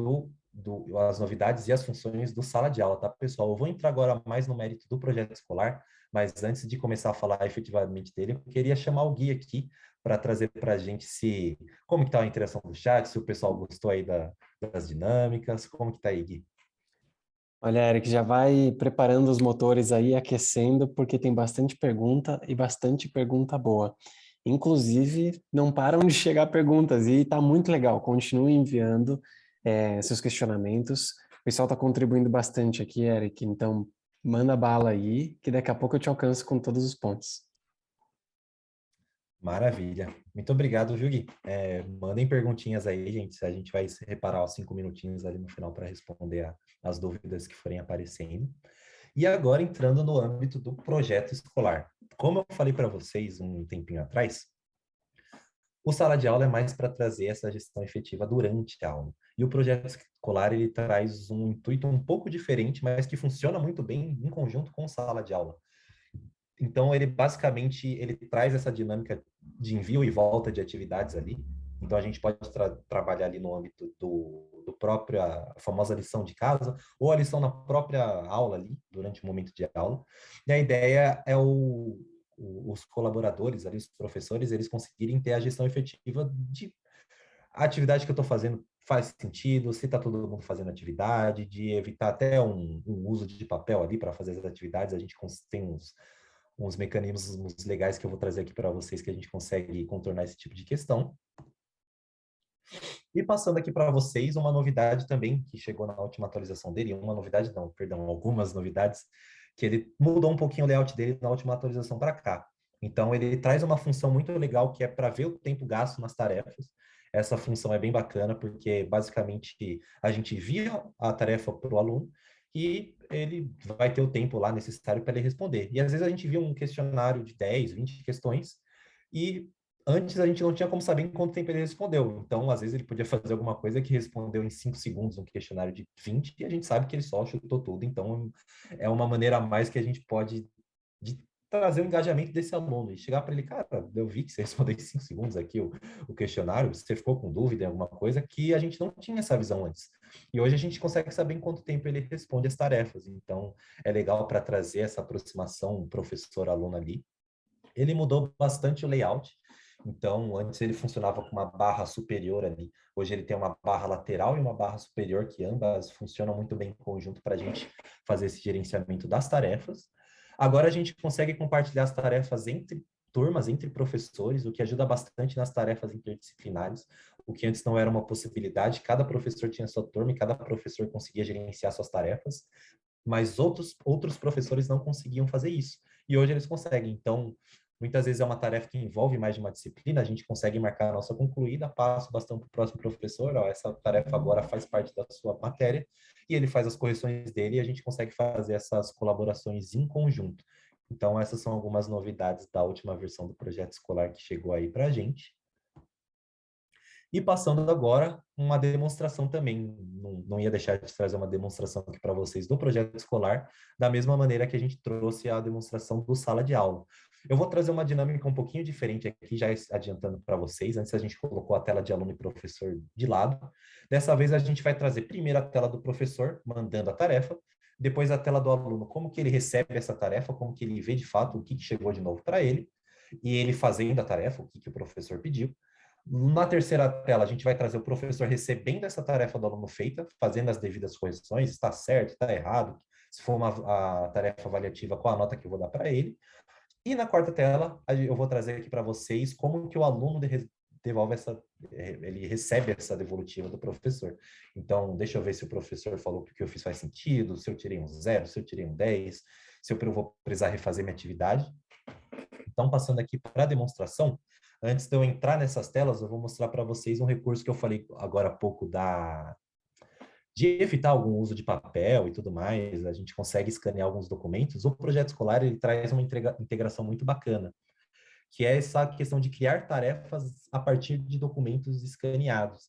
B: as novidades e as funções do sala de aula, tá, pessoal? Eu vou entrar agora mais no mérito do projeto escolar, mas antes de começar a falar efetivamente dele, eu queria chamar o Gui aqui para trazer para a gente como que está a interação do chat, se o pessoal gostou aí das dinâmicas, como que está aí, Gui?
A: Olha, Eric, já vai preparando os motores aí, aquecendo, porque tem bastante pergunta e bastante pergunta boa. Inclusive, não param de chegar perguntas e tá muito legal. Continue enviando seus questionamentos. O pessoal está contribuindo bastante aqui, Eric, então manda bala aí, que daqui a pouco eu te alcanço com todos os pontos.
B: Maravilha. Muito obrigado, viu, Gui? Mandem perguntinhas aí, gente. A gente vai reparar os 5 minutinhos ali no final para responder as dúvidas que forem aparecendo. E agora, entrando no âmbito do projeto escolar. Como eu falei para vocês um tempinho atrás, o sala de aula é mais para trazer essa gestão efetiva durante a aula. E o projeto escolar, ele traz um intuito um pouco diferente, mas que funciona muito bem em conjunto com sala de aula. Então, ele basicamente ele traz essa dinâmica de envio e volta de atividades ali. Então, a gente pode trabalhar ali no âmbito do próprio, a famosa lição de casa, ou a lição na própria aula ali, durante o momento de aula. E a ideia é os colaboradores ali, os professores, eles conseguirem ter a gestão efetiva de a atividade que eu estou fazendo faz sentido, se está todo mundo fazendo atividade, de evitar até um uso de papel ali para fazer as atividades. A gente tem uns mecanismos legais que eu vou trazer aqui para vocês que a gente consegue contornar esse tipo de questão. E passando aqui para vocês uma novidade também que chegou na última atualização dele, uma novidade não, perdão, algumas novidades, que ele mudou um pouquinho o layout dele na última atualização para cá. Então ele traz uma função muito legal que é para ver o tempo gasto nas tarefas. Essa função é bem bacana porque basicamente a gente envia a tarefa para o aluno e ele vai ter o tempo lá necessário para ele responder. E às vezes a gente via um questionário de 10, 20 questões e antes a gente não tinha como saber em quanto tempo ele respondeu. Então, às vezes ele podia fazer alguma coisa que respondeu em 5 segundos um questionário de 20 e a gente sabe que ele só chutou tudo. Então, é uma maneira a mais que a gente pode de trazer o engajamento desse aluno e chegar para ele, cara, eu vi que você respondeu em 5 segundos aqui o questionário, você ficou com dúvida em alguma coisa que a gente não tinha essa visão antes. E hoje a gente consegue saber em quanto tempo ele responde as tarefas. Então, é legal para trazer essa aproximação professor-aluno ali. Ele mudou bastante o layout. Então, antes ele funcionava com uma barra superior ali. Hoje ele tem uma barra lateral e uma barra superior, que ambas funcionam muito bem em conjunto para a gente fazer esse gerenciamento das tarefas. Agora a gente consegue compartilhar as tarefas entre turmas, entre professores, o que ajuda bastante nas tarefas interdisciplinares, o que antes não era uma possibilidade. Cada professor tinha sua turma e cada professor conseguia gerenciar suas tarefas, mas outros professores não conseguiam fazer isso. E hoje eles conseguem. Então, muitas vezes é uma tarefa que envolve mais de uma disciplina, a gente consegue marcar a nossa concluída, passa o bastão para o próximo professor, ó, essa tarefa agora faz parte da sua matéria, e ele faz as correções dele e a gente consegue fazer essas colaborações em conjunto. Então, essas são algumas novidades da última versão do projeto escolar que chegou aí para a gente. E passando agora, uma demonstração também. Não ia deixar de trazer uma demonstração aqui para vocês do projeto escolar, da mesma maneira que a gente trouxe a demonstração do sala de aula. Eu vou trazer uma dinâmica um pouquinho diferente aqui, já adiantando para vocês. Antes a gente colocou a tela de aluno e professor de lado. Dessa vez a gente vai trazer primeiro a tela do professor, mandando a tarefa, depois a tela do aluno, como que ele recebe essa tarefa, como que ele vê de fato o que chegou de novo para ele, e ele fazendo a tarefa, o que o professor pediu. Na terceira tela, a gente vai trazer o professor recebendo essa tarefa do aluno feita, fazendo as devidas correções, está certo, está errado, se for a tarefa avaliativa, qual a nota que eu vou dar para ele. E na quarta tela, eu vou trazer aqui para vocês como que o aluno devolve ele recebe essa devolutiva do professor. Então, deixa eu ver se o professor falou que o que eu fiz faz sentido, se eu tirei um 0, se eu tirei um 10, se eu vou precisar refazer minha atividade. Então, passando aqui para a demonstração, antes de eu entrar nessas telas, eu vou mostrar para vocês um recurso que eu falei agora há pouco de evitar algum uso de papel e tudo mais. A gente consegue escanear alguns documentos. O projeto escolar ele traz uma integração muito bacana, que é essa questão de criar tarefas a partir de documentos escaneados.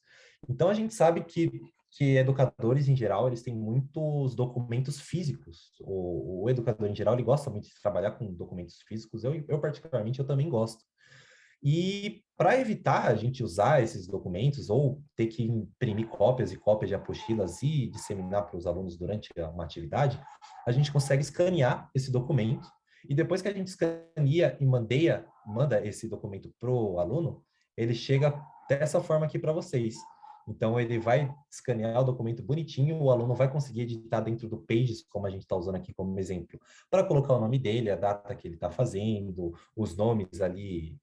B: Então, a gente sabe que educadores, em geral, eles têm muitos documentos físicos. O educador, em geral, ele gosta muito de trabalhar com documentos físicos. Eu particularmente, eu também gosto. E para evitar a gente usar esses documentos ou ter que imprimir cópias e cópias de apostilas e disseminar para os alunos durante uma atividade, a gente consegue escanear esse documento e depois que a gente escaneia e manda esse documento para o aluno, ele chega dessa forma aqui para vocês. Então, ele vai escanear o documento bonitinho, o aluno vai conseguir editar dentro do Pages, como a gente está usando aqui como exemplo, para colocar o nome dele, a data que ele está fazendo, os nomes ali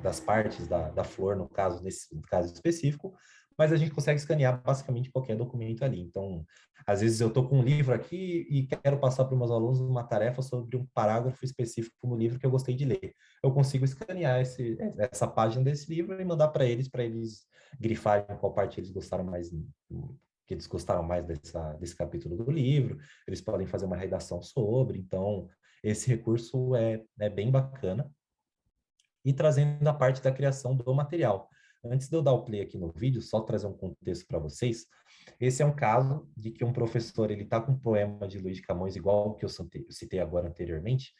B: das partes da flor, no caso, nesse caso específico, mas a gente consegue escanear basicamente qualquer documento ali. Então, às vezes eu estou com um livro aqui e quero passar para os meus alunos uma tarefa sobre um parágrafo específico no livro que eu gostei de ler. Eu consigo escanear essa página desse livro e mandar para eles grifarem qual parte eles gostaram mais, que eles gostaram mais desse capítulo do livro. Eles podem fazer uma redação sobre. Então, esse recurso é bem bacana. E trazendo a parte da criação do material. Antes de eu dar o play aqui no vídeo, só trazer um contexto para vocês. Esse é um caso de que um professor ele está com um poema de Luiz de Camões, igual o que eu citei agora anteriormente,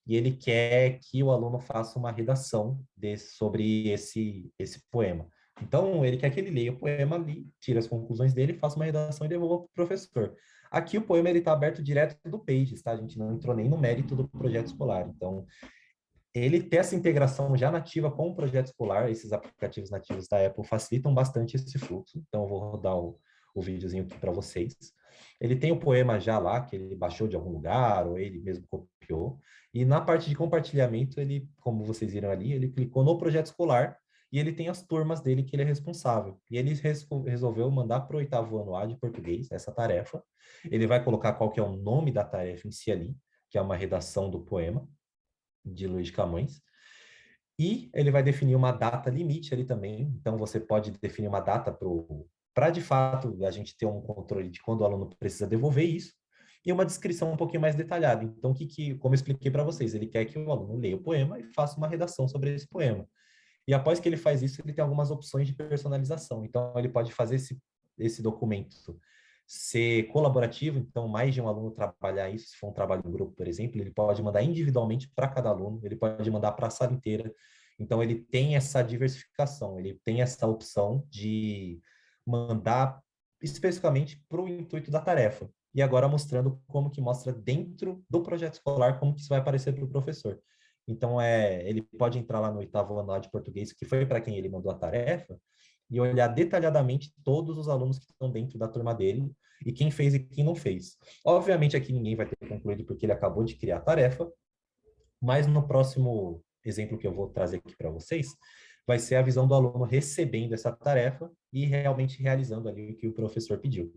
B: e ele quer que o aluno faça uma redação sobre esse poema. Então, ele quer que ele leia o poema ali, tire as conclusões dele, faça uma redação e devolva para o professor. Aqui o poema está aberto direto do Pages, tá? A gente não entrou nem no mérito do projeto escolar. Então, ele ter essa integração já nativa com o projeto escolar, esses aplicativos nativos da Apple facilitam bastante esse fluxo. Então, eu vou rodar o videozinho aqui para vocês. Ele tem o poema já lá, que ele baixou de algum lugar, ou ele mesmo copiou. E na parte de compartilhamento, ele, como vocês viram ali, ele clicou no projeto escolar e ele tem as turmas dele que ele é responsável. E ele resolveu mandar para o 8º ano A de português essa tarefa. Ele vai colocar qual que é o nome da tarefa em si ali, que é uma redação do poema de Luiz de Camões. E ele vai definir uma data limite ali também. Então, você pode definir uma data para, de fato, a gente ter um controle de quando o aluno precisa devolver isso e uma descrição um pouquinho mais detalhada. Então, como eu expliquei para vocês, ele quer que o aluno leia o poema e faça uma redação sobre esse poema. E após que ele faz isso, ele tem algumas opções de personalização. Então, ele pode fazer esse documento ser colaborativo, então mais de um aluno trabalhar isso, se for um trabalho em grupo, por exemplo, ele pode mandar individualmente para cada aluno, ele pode mandar para a sala inteira. Então, ele tem essa diversificação, ele tem essa opção de mandar especificamente para o intuito da tarefa. E agora mostrando como que mostra dentro do projeto escolar, como que isso vai aparecer para o professor. Então, ele pode entrar lá no 8º ano de português, que foi para quem ele mandou a tarefa, e olhar detalhadamente todos os alunos que estão dentro da turma dele e quem fez e quem não fez. Obviamente, aqui ninguém vai ter concluído porque ele acabou de criar a tarefa, mas no próximo exemplo que eu vou trazer aqui para vocês, vai ser a visão do aluno recebendo essa tarefa e realmente realizando ali o que o professor pediu.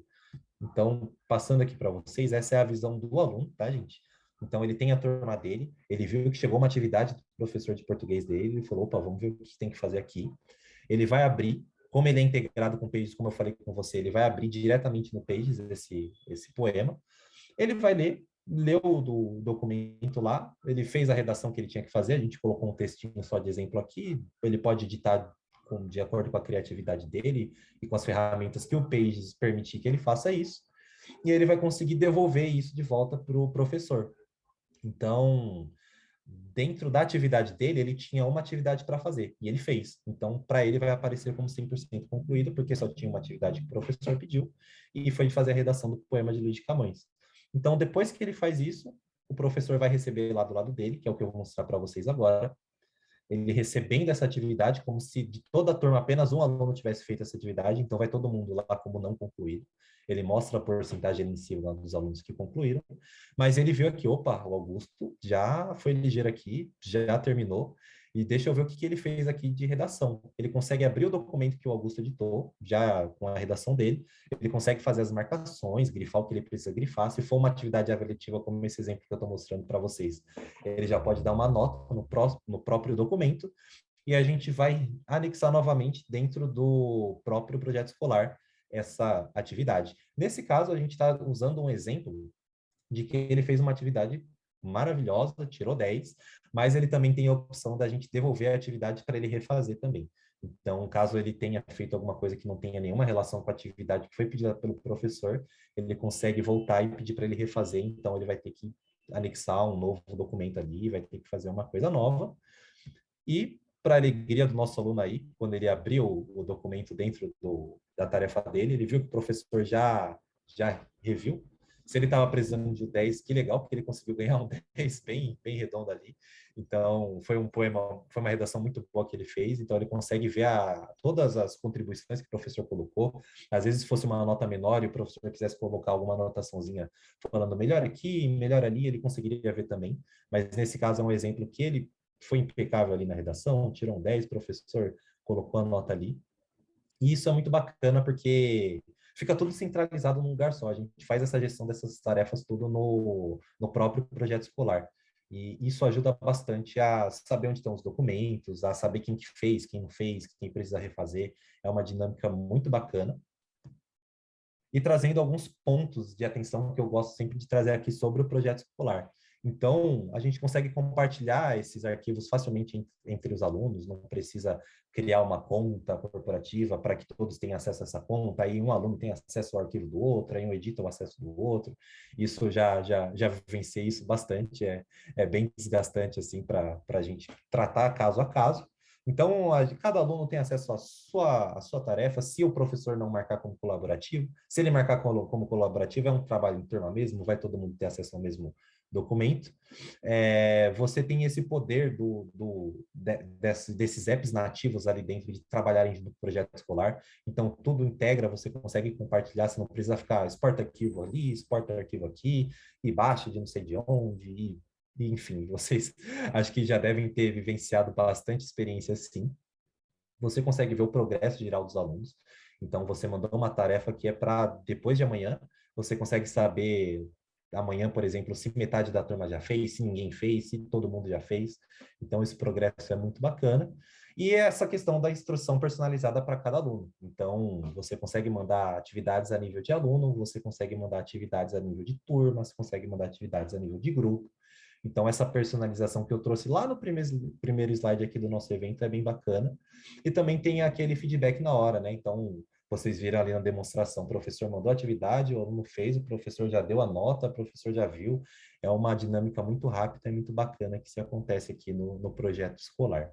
B: Então, passando aqui para vocês, essa é a visão do aluno, tá, gente? Então, ele tem a turma dele, ele viu que chegou uma atividade do professor de português dele, ele falou, opa, vamos ver o que tem que fazer aqui. Ele vai abrir, como ele é integrado com o Pages, como eu falei com você, ele vai abrir diretamente no Pages esse poema. Ele vai leu o documento lá, ele fez a redação que ele tinha que fazer, a gente colocou um textinho só de exemplo aqui, ele pode editar de acordo com a criatividade dele e com as ferramentas que o Pages permitir que ele faça isso, e ele vai conseguir devolver isso de volta para o professor. Então, dentro da atividade dele, ele tinha uma atividade para fazer, e ele fez. Então, para ele vai aparecer como 100% concluído, porque só tinha uma atividade que o professor pediu, e foi fazer a redação do poema de Luiz de Camões. Então, depois que ele faz isso, o professor vai receber lá do lado dele, que é o que eu vou mostrar para vocês agora, ele recebendo essa atividade como se de toda a turma apenas um aluno tivesse feito essa atividade, então vai todo mundo lá como não concluído. Ele mostra a porcentagem em si lá dos alunos que concluíram, mas ele viu aqui, opa, o Augusto já foi ligeiro aqui, já terminou, e deixa eu ver o que ele fez aqui de redação. Ele consegue abrir o documento que o Augusto editou, já com a redação dele, ele consegue fazer as marcações, grifar o que ele precisa grifar. Se for uma atividade avaliativa, como esse exemplo que eu estou mostrando para vocês, ele já pode dar uma nota no próprio documento e a gente vai anexar novamente dentro do próprio projeto escolar essa atividade. Nesse caso, a gente está usando um exemplo de que ele fez uma atividade maravilhosa, tirou 10, mas ele também tem a opção da gente devolver a atividade para ele refazer também. Então, caso ele tenha feito alguma coisa que não tenha nenhuma relação com a atividade que foi pedida pelo professor, ele consegue voltar e pedir para ele refazer, então ele vai ter que anexar um novo documento ali, vai ter que fazer uma coisa nova. E, para a alegria do nosso aluno aí, quando ele abriu o documento dentro da tarefa dele, ele viu que o professor já reviu, Se ele estava precisando de 10, que legal, porque ele conseguiu ganhar um 10 bem, bem redondo ali. Então, foi um poema, foi uma redação muito boa que ele fez. Então, ele consegue ver todas as contribuições que o professor colocou. Às vezes, se fosse uma nota menor e o professor quisesse colocar alguma anotaçãozinha falando melhor aqui, melhor ali, ele conseguiria ver também. Mas, nesse caso, é um exemplo que ele foi impecável ali na redação, tirou um 10, o professor colocou a nota ali. E isso é muito bacana porque fica tudo centralizado num lugar só. A gente faz essa gestão dessas tarefas tudo no próprio projeto escolar. E isso ajuda bastante a saber onde estão os documentos, a saber quem que fez, quem não fez, quem precisa refazer. É uma dinâmica muito bacana. E trazendo alguns pontos de atenção que eu gosto sempre de trazer aqui sobre o projeto escolar. Então, a gente consegue compartilhar esses arquivos facilmente entre os alunos, não precisa criar uma conta corporativa para que todos tenham acesso a essa conta, aí um aluno tem acesso ao arquivo do outro, aí um edita o acesso do outro. Isso já vivenciei isso bastante, é bem desgastante assim para a gente tratar caso a caso. Então, cada aluno tem acesso à sua tarefa, se o professor não marcar como colaborativo. Se ele marcar como colaborativo, é um trabalho em turma mesmo, vai todo mundo ter acesso ao mesmo documento. Você tem esse poder desses apps nativos ali dentro de trabalharem no projeto escolar. Então, tudo integra, você consegue compartilhar, você não precisa ficar exporta arquivo ali, exporta arquivo aqui, e baixa de não sei de onde, enfim, vocês acho que já devem ter vivenciado bastante experiência assim. Você consegue ver o progresso geral dos alunos. Então, você mandou uma tarefa que é para depois de amanhã, você consegue saber amanhã, por exemplo, se metade da turma já fez, se ninguém fez, se todo mundo já fez. Então, esse progresso é muito bacana. E essa questão da instrução personalizada para cada aluno. Então, você consegue mandar atividades a nível de aluno, você consegue mandar atividades a nível de turma, você consegue mandar atividades a nível de grupo. Então, essa personalização que eu trouxe lá no primeiro slide aqui do nosso evento é bem bacana. E também tem aquele feedback na hora, né? Então, vocês viram ali na demonstração, o professor mandou a atividade, o aluno fez, o professor já deu a nota, o professor já viu. É uma dinâmica muito rápida e muito bacana que se acontece aqui no projeto escolar.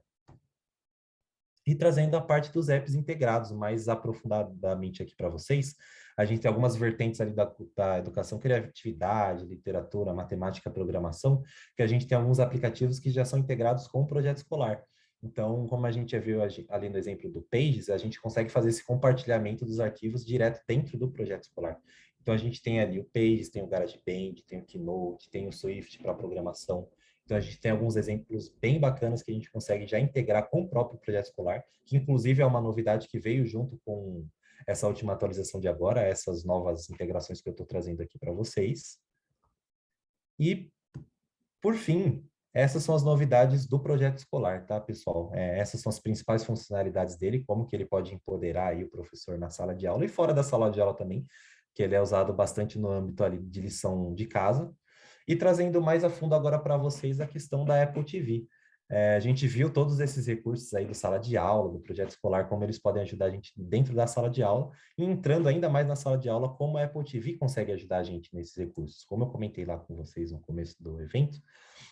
B: E trazendo a parte dos apps integrados mais aprofundadamente aqui para vocês, a gente tem algumas vertentes ali da educação, criatividade, literatura, matemática, programação, que a gente tem alguns aplicativos que já são integrados com o projeto escolar. Então, como a gente já viu ali no exemplo do Pages, a gente consegue fazer esse compartilhamento dos arquivos direto dentro do projeto escolar. Então, a gente tem ali o Pages, tem o GarageBand, tem o Keynote, tem o Swift para programação. Então, a gente tem alguns exemplos bem bacanas que a gente consegue já integrar com o próprio projeto escolar, que inclusive é uma novidade que veio junto com essa última atualização de agora, essas novas integrações que eu estou trazendo aqui para vocês. E, por fim, essas são as novidades do projeto escolar, tá, pessoal? Essas são as principais funcionalidades dele, como que ele pode empoderar aí o professor na sala de aula e fora da sala de aula também, que ele é usado bastante no âmbito ali de lição de casa. E trazendo mais a fundo agora para vocês a questão da Apple TV. A gente viu todos esses recursos aí do sala de aula, do projeto escolar, como eles podem ajudar a gente dentro da sala de aula, e entrando ainda mais na sala de aula, como a Apple TV consegue ajudar a gente nesses recursos. Como eu comentei lá com vocês no começo do evento,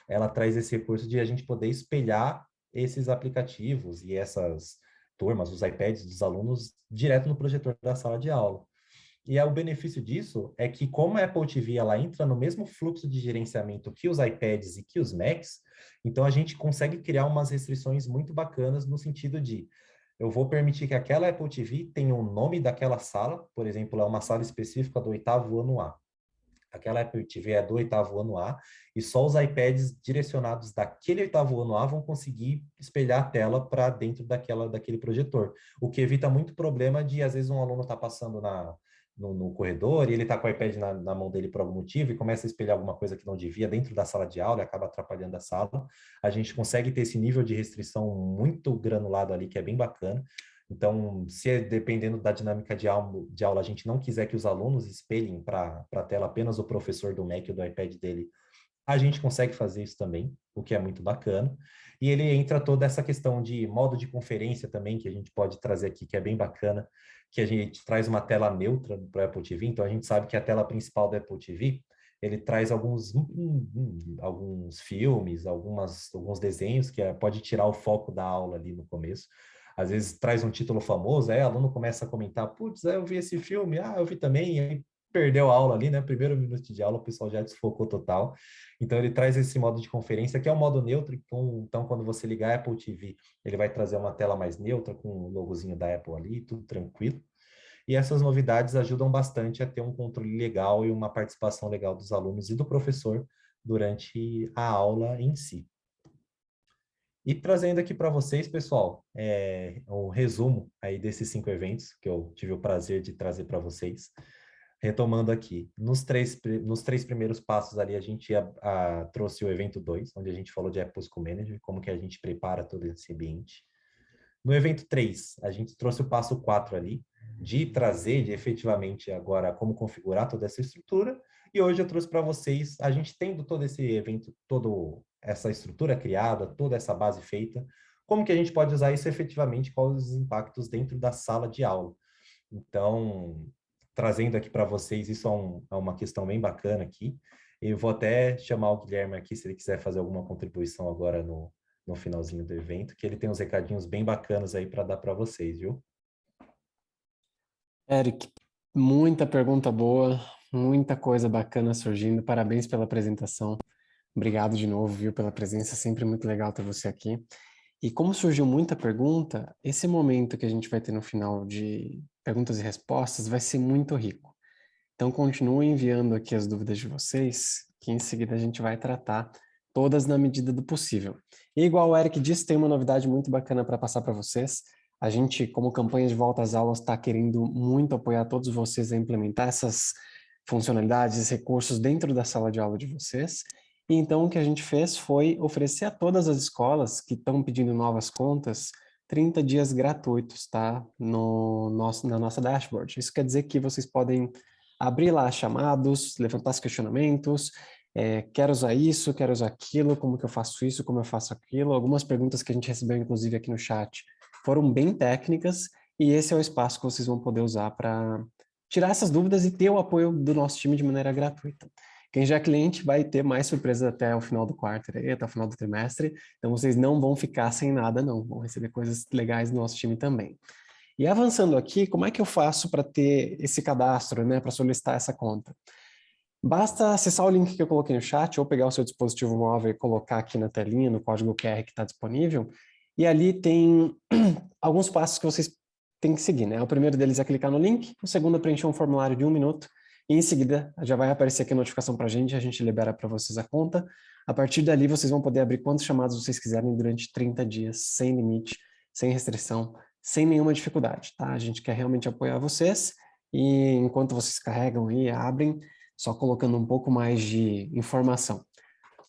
B: ela traz esse recurso de a gente poder espelhar esses aplicativos e essas turmas, os iPads dos alunos, direto no projetor da sala de aula. E o benefício disso é que, como a Apple TV ela entra no mesmo fluxo de gerenciamento que os iPads e que os Macs, então a gente consegue criar umas restrições muito bacanas no sentido de eu vou permitir que aquela Apple TV tenha o nome daquela sala, por exemplo, é uma sala específica do 8º ano A. Aquela Apple TV é do 8º ano A, e só os iPads direcionados daquele 8º ano A vão conseguir espelhar a tela para dentro daquele projetor, o que evita muito problema de, às vezes, um aluno está passando no corredor e ele está com o iPad na mão dele por algum motivo e começa a espelhar alguma coisa que não devia dentro da sala de aula e acaba atrapalhando a sala. A gente consegue ter esse nível de restrição muito granulado ali, que é bem bacana. Então, se dependendo da dinâmica de aula, a gente não quiser que os alunos espelhem para a tela apenas o professor do Mac ou do iPad dele, a gente consegue fazer isso também, o que é muito bacana. E ele entra toda essa questão de modo de conferência também, que a gente pode trazer aqui, que é bem bacana, que a gente traz uma tela neutra para a Apple TV. Então, a gente sabe que a tela principal da Apple TV, ele traz alguns filmes, alguns desenhos, que pode tirar o foco da aula ali no começo. Às vezes traz um título famoso, aí o aluno começa a comentar, putz, eu vi esse filme, eu vi também, e aí perdeu a aula ali, né? Primeiro minuto de aula, o pessoal já desfocou total. Então, ele traz esse modo de conferência, que é um modo neutro. Então, quando você ligar a Apple TV, ele vai trazer uma tela mais neutra, com o logozinho da Apple ali, tudo tranquilo. E essas novidades ajudam bastante a ter um controle legal e uma participação legal dos alunos e do professor durante a aula em si. E trazendo aqui para vocês, pessoal, o resumo aí desses 5 eventos que eu tive o prazer de trazer para vocês. Retomando aqui, nos três primeiros passos ali, a gente trouxe o evento 2, onde a gente falou de Apple School Manager, como que a gente prepara todo esse ambiente. No evento 3, a gente trouxe o passo 4 ali, de efetivamente agora como configurar toda essa estrutura. E hoje eu trouxe para vocês, a gente tendo todo esse evento, toda essa estrutura criada, toda essa base feita, como que a gente pode usar isso efetivamente, quais os impactos dentro da sala de aula. Então, trazendo aqui para vocês, isso é uma questão bem bacana aqui. Eu vou até chamar o Guilherme aqui, se ele quiser fazer alguma contribuição agora no finalzinho do evento, que ele tem uns recadinhos bem bacanas aí para dar para vocês, viu?
A: Eric, muita pergunta boa, muita coisa bacana surgindo. Parabéns pela apresentação. Obrigado de novo, viu, pela presença. Sempre muito legal ter você aqui. E como surgiu muita pergunta, esse momento que a gente vai ter no final de perguntas e respostas vai ser muito rico. Então, continuem enviando aqui as dúvidas de vocês, que em seguida a gente vai tratar todas na medida do possível. E igual o Eric disse, tem uma novidade muito bacana para passar para vocês. A gente, como campanha de volta às aulas, está querendo muito apoiar todos vocês a implementar essas funcionalidades, recursos dentro da sala de aula de vocês. E então, o que a gente fez foi oferecer a todas as escolas que estão pedindo novas contas 30 dias gratuitos, tá? Na nossa dashboard. Isso quer dizer que vocês podem abrir lá chamados, levantar os questionamentos, quero usar isso, quero usar aquilo, como que eu faço isso, como eu faço aquilo. Algumas perguntas que a gente recebeu, inclusive, aqui no chat, foram bem técnicas, e esse é o espaço que vocês vão poder usar para tirar essas dúvidas e ter o apoio do nosso time de maneira gratuita. Quem já é cliente vai ter mais surpresas até o final do quarto, até o final do trimestre, então vocês não vão ficar sem nada, não. Vão receber coisas legais do nosso time também. E avançando aqui, como é que eu faço para ter esse cadastro, né, para solicitar essa conta? Basta acessar o link que eu coloquei no chat ou pegar o seu dispositivo móvel e colocar aqui na telinha, no código QR que está disponível, e ali tem alguns passos que vocês têm que seguir, né? O primeiro deles é clicar no link, o segundo é preencher um formulário de 1 minuto, e em seguida já vai aparecer aqui a notificação para a gente libera para vocês a conta. A partir dali vocês vão poder abrir quantos chamados vocês quiserem durante 30 dias, sem limite, sem restrição, sem nenhuma dificuldade, tá? A gente quer realmente apoiar vocês, e enquanto vocês carregam e abrem, só colocando um pouco mais de informação.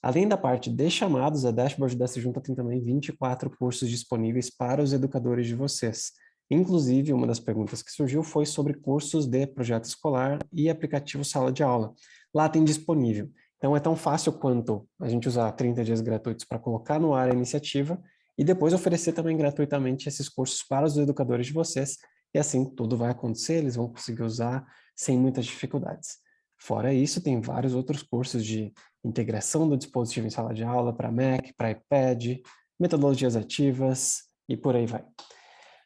A: Além da parte de chamados, a dashboard da Sejunta tem também 24 cursos disponíveis para os educadores de vocês. Inclusive, uma das perguntas que surgiu foi sobre cursos de projeto escolar e aplicativo sala de aula. Lá tem disponível. Então, é tão fácil quanto a gente usar 30 dias gratuitos para colocar no ar a iniciativa e depois oferecer também gratuitamente esses cursos para os educadores de vocês. E assim, tudo vai acontecer, eles vão conseguir usar sem muitas dificuldades. Fora isso, tem vários outros cursos de integração do dispositivo em sala de aula para Mac, para iPad, metodologias ativas e por aí vai.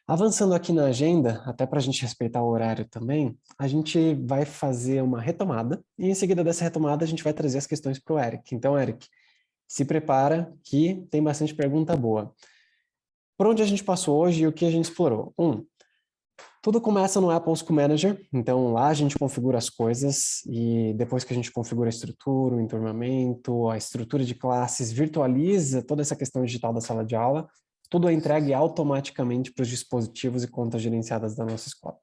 A: Avançando aqui na agenda, até para a gente respeitar o horário também, a gente vai fazer uma retomada e em seguida dessa retomada a gente vai trazer as questões para o Eric. Então, Eric, se prepara que tem bastante pergunta boa. Por onde a gente passou hoje e o que a gente explorou? Tudo começa no Apple School Manager, então lá a gente configura as coisas e depois que a gente configura a estrutura, o enturmamento, a estrutura de classes, virtualiza toda essa questão digital da sala de aula, tudo é entregue automaticamente para os dispositivos e contas gerenciadas da nossa escola.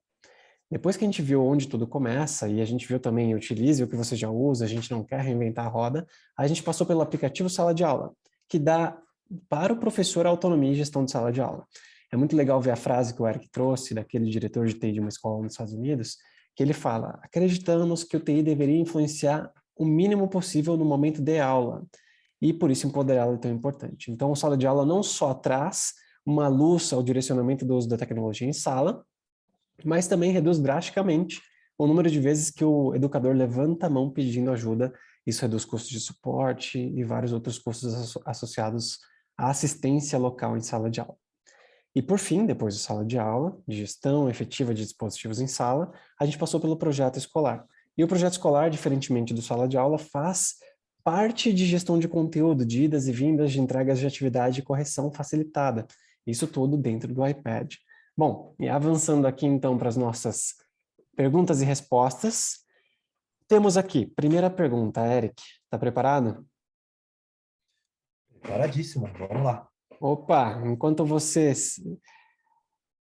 A: Depois que a gente viu onde tudo começa e a gente viu também utilize o que você já usa, a gente não quer reinventar a roda, a gente passou pelo aplicativo Sala de Aula, que dá para o professor autonomia e gestão de sala de aula. É muito legal ver a frase que o Eric trouxe daquele diretor de TI de uma escola nos Estados Unidos, que ele fala: acreditamos que o TI deveria influenciar o mínimo possível no momento de aula, e por isso empoderá-lo é tão importante. Então, o sala de aula não só traz uma luz ao direcionamento do uso da tecnologia em sala, mas também reduz drasticamente o número de vezes que o educador levanta a mão pedindo ajuda. Isso reduz custos de suporte e vários outros custos associados à assistência local em sala de aula. E por fim, depois da sala de aula, de gestão efetiva de dispositivos em sala, a gente passou pelo projeto escolar, E o projeto escolar, diferentemente do sala de aula, faz parte de gestão de conteúdo, de idas e vindas, de entregas de atividade e correção facilitada. Isso tudo dentro do iPad. Bom, e avançando aqui então para as nossas perguntas e respostas, temos aqui, primeira pergunta, Eric, está preparado?
B: Preparadíssimo, vamos lá.
A: Opa, enquanto vocês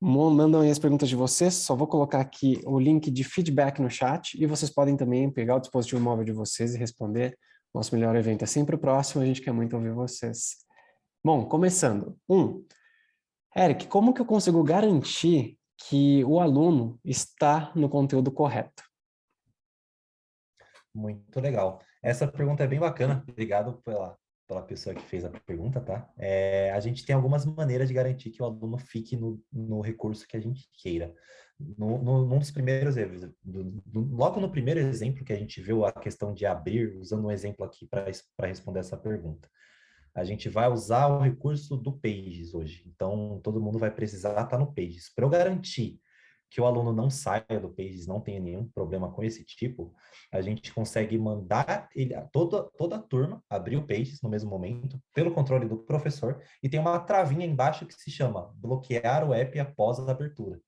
A: mandam aí as perguntas de vocês, só vou colocar aqui o link de feedback no chat e vocês podem também pegar o dispositivo móvel de vocês e responder. Nosso melhor evento é sempre o próximo, a gente quer muito ouvir vocês. Bom, começando. Eric, como que eu consigo garantir que o aluno está no conteúdo correto?
B: Muito legal. Essa pergunta é bem bacana. Obrigado pela pessoa que fez a pergunta, tá? A gente tem algumas maneiras de garantir que o aluno fique no recurso que a gente queira. Num dos primeiros, logo no primeiro exemplo que a gente viu a questão de abrir, usando um exemplo aqui para responder essa pergunta. A gente vai usar o recurso do Pages hoje. Então, todo mundo vai precisar estar no Pages. Para eu garantir que o aluno não saia do Pages, não tenha nenhum problema com esse tipo, a gente consegue mandar toda a turma abrir o Pages no mesmo momento, pelo controle do professor, e tem uma travinha embaixo que se chama bloquear o app após a abertura.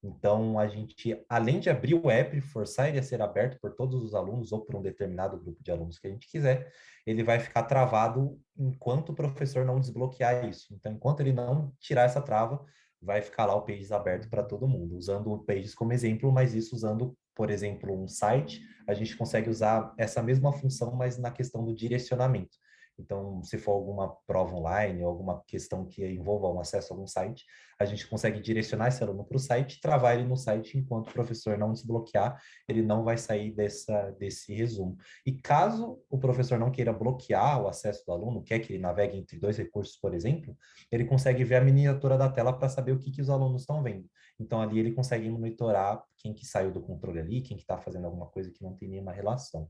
B: Então, a gente, além de abrir o app, forçar ele a ser aberto por todos os alunos ou por um determinado grupo de alunos que a gente quiser, ele vai ficar travado enquanto o professor não desbloquear isso. Então, enquanto ele não tirar essa trava, vai ficar lá o Pages aberto para todo mundo, usando o Pages como exemplo, mas isso usando, por exemplo, um site, a gente consegue usar essa mesma função, mas na questão do direcionamento. Então, se for alguma prova online, ou alguma questão que envolva um acesso a algum site, a gente consegue direcionar esse aluno para o site e travar ele no site enquanto o professor não desbloquear, ele não vai sair desse resumo. E caso o professor não queira bloquear o acesso do aluno, quer que ele navegue entre dois recursos, por exemplo, ele consegue ver a miniatura da tela para saber o que os alunos estão vendo. Então, ali ele consegue monitorar quem que saiu do controle ali, quem que está fazendo alguma coisa que não tem nenhuma relação.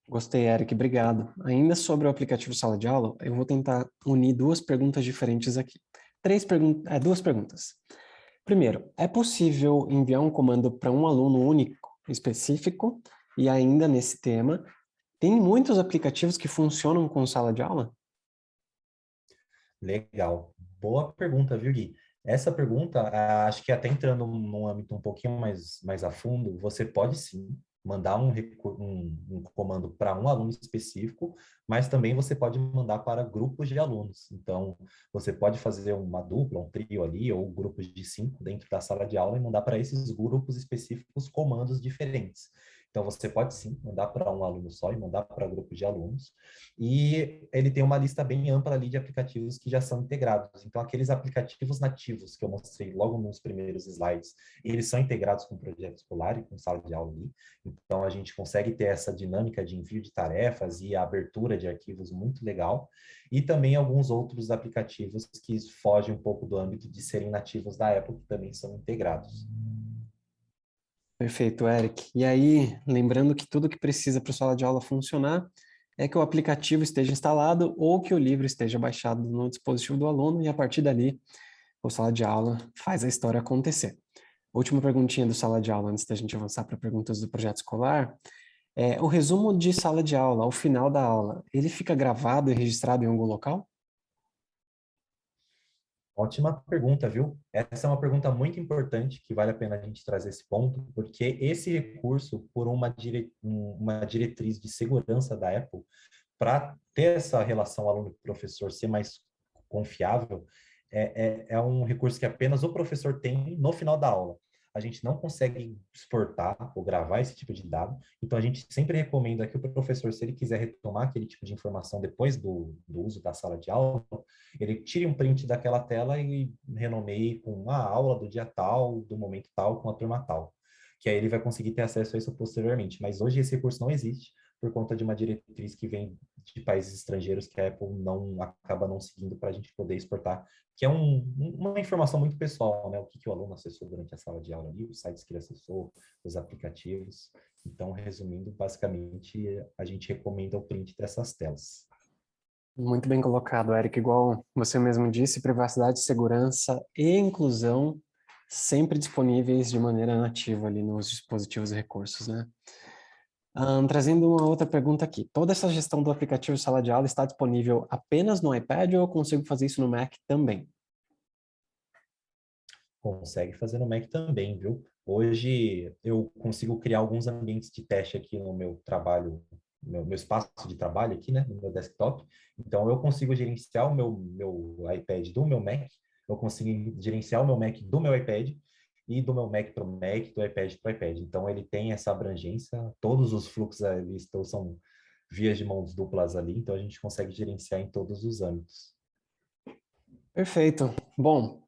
A: Gostei, Eric, obrigado. Ainda sobre o aplicativo Sala de Aula, eu vou tentar unir duas perguntas diferentes aqui. Duas perguntas. Primeiro, é possível enviar um comando para um aluno único, específico, e ainda nesse tema, tem muitos aplicativos que funcionam com sala de aula?
B: Legal. Boa pergunta, viu, Gui? Essa pergunta, acho que até entrando num âmbito um pouquinho mais a fundo, você pode sim mandar um comando para um aluno específico, mas também você pode mandar para grupos de alunos. Então, você pode fazer uma dupla, um trio ali, ou grupos de 5 dentro da sala de aula e mandar para esses grupos específicos comandos diferentes. Então, você pode sim mandar para um aluno só e mandar para grupos de alunos. E ele tem uma lista bem ampla ali de aplicativos que já são integrados. Então, aqueles aplicativos nativos que eu mostrei logo nos primeiros slides, eles são integrados com o projeto escolar e com sala de aula ali. Então, a gente consegue ter essa dinâmica de envio de tarefas e a abertura de arquivos muito legal. E também alguns outros aplicativos que fogem um pouco do âmbito de serem nativos da Apple, que também são integrados.
A: Perfeito, Eric. E aí, lembrando que tudo que precisa para a sala de aula funcionar é que o aplicativo esteja instalado ou que o livro esteja baixado no dispositivo do aluno e a partir dali, o sala de aula faz a história acontecer. Última perguntinha do sala de aula, antes da gente avançar para perguntas do projeto escolar. O resumo de sala de aula, ao final da aula, ele fica gravado e registrado em algum local?
B: Ótima pergunta, viu? Essa é uma pergunta muito importante que vale a pena a gente trazer esse ponto, porque esse recurso, por uma diretriz de segurança da Apple, para ter essa relação aluno-professor ser mais confiável, é um recurso que apenas o professor tem no final da aula. A gente não consegue exportar ou gravar esse tipo de dado, então a gente sempre recomenda que o professor, se ele quiser retomar aquele tipo de informação depois do uso da sala de aula, ele tire um print daquela tela e renomeie com a aula do dia tal, do momento tal, com a turma tal. Que aí ele vai conseguir ter acesso a isso posteriormente. Mas hoje esse recurso não existe por conta de uma diretriz que vem de países estrangeiros que a Apple acaba não seguindo para a gente poder exportar, que é uma informação muito pessoal, né? O que o aluno acessou durante a sala de aula ali, os sites que ele acessou, os aplicativos. Então, resumindo, basicamente, a gente recomenda o print dessas telas.
A: Muito bem colocado, Eric. Igual você mesmo disse, privacidade, segurança e inclusão sempre disponíveis de maneira nativa ali nos dispositivos e recursos, né? Trazendo uma outra pergunta aqui. Toda essa gestão do aplicativo de sala de aula está disponível apenas no iPad ou eu consigo fazer isso no Mac também?
B: Consegue fazer no Mac também, viu? Hoje eu consigo criar alguns ambientes de teste aqui no meu trabalho, meu espaço de trabalho aqui, né, no meu desktop. Então eu consigo gerenciar o meu iPad do meu Mac, eu consigo gerenciar o meu Mac do meu iPad e do meu Mac para o Mac, do iPad para o iPad. Então ele tem essa abrangência, todos os fluxos ali são vias de mãos duplas ali, então a gente consegue gerenciar em todos os âmbitos.
A: Perfeito. Bom,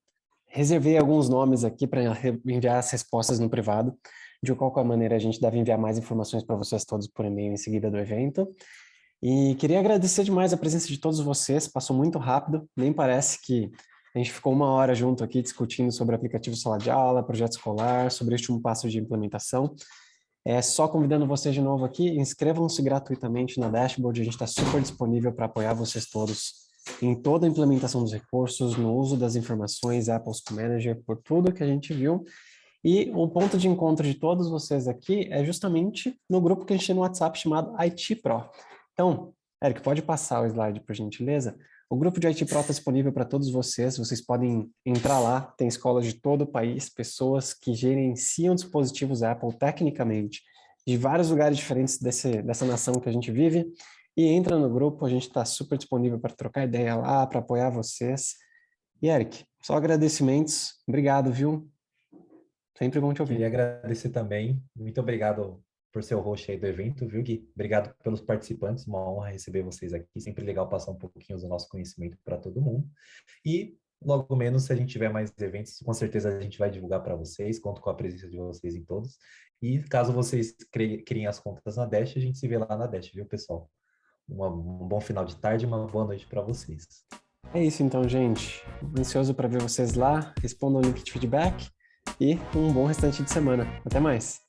A: reservei alguns nomes aqui para enviar as respostas no privado. De qualquer maneira, a gente deve enviar mais informações para vocês todos por e-mail em seguida do evento. E queria agradecer demais a presença de todos vocês. Passou muito rápido, nem parece que a gente ficou 1 hora junto aqui discutindo sobre aplicativo sala de aula, projeto escolar, sobre este último passo de implementação. Só convidando vocês de novo aqui, inscrevam-se gratuitamente na Dashboard, a gente está super disponível para apoiar vocês todos em toda a implementação dos recursos, no uso das informações, Apple School Manager, por tudo que a gente viu. E o ponto de encontro de todos vocês aqui é justamente no grupo que a gente tem no WhatsApp chamado IT Pro. Então, Eric, pode passar o slide, por gentileza? O grupo de IT Pro está disponível para todos vocês podem entrar lá, tem escolas de todo o país, pessoas que gerenciam dispositivos Apple tecnicamente, de vários lugares diferentes dessa nação que a gente vive, e entra no grupo, a gente está super disponível para trocar ideia lá, para apoiar vocês. E Eric, só agradecimentos, obrigado, viu? Sempre bom te ouvir.
B: Queria agradecer também, muito obrigado por ser o host aí do evento, viu, Gui? Obrigado pelos participantes, uma honra receber vocês aqui, sempre legal passar um pouquinho do nosso conhecimento para todo mundo. E logo menos, se a gente tiver mais eventos, com certeza a gente vai divulgar para vocês, conto com a presença de vocês em todos. E caso vocês criem as contas na Dash, a gente se vê lá na Dash, viu, pessoal? Um bom final de tarde e uma boa noite para vocês.
A: É isso então, gente. Ansioso para ver vocês lá. Respondam o link de feedback e um bom restante de semana. Até mais!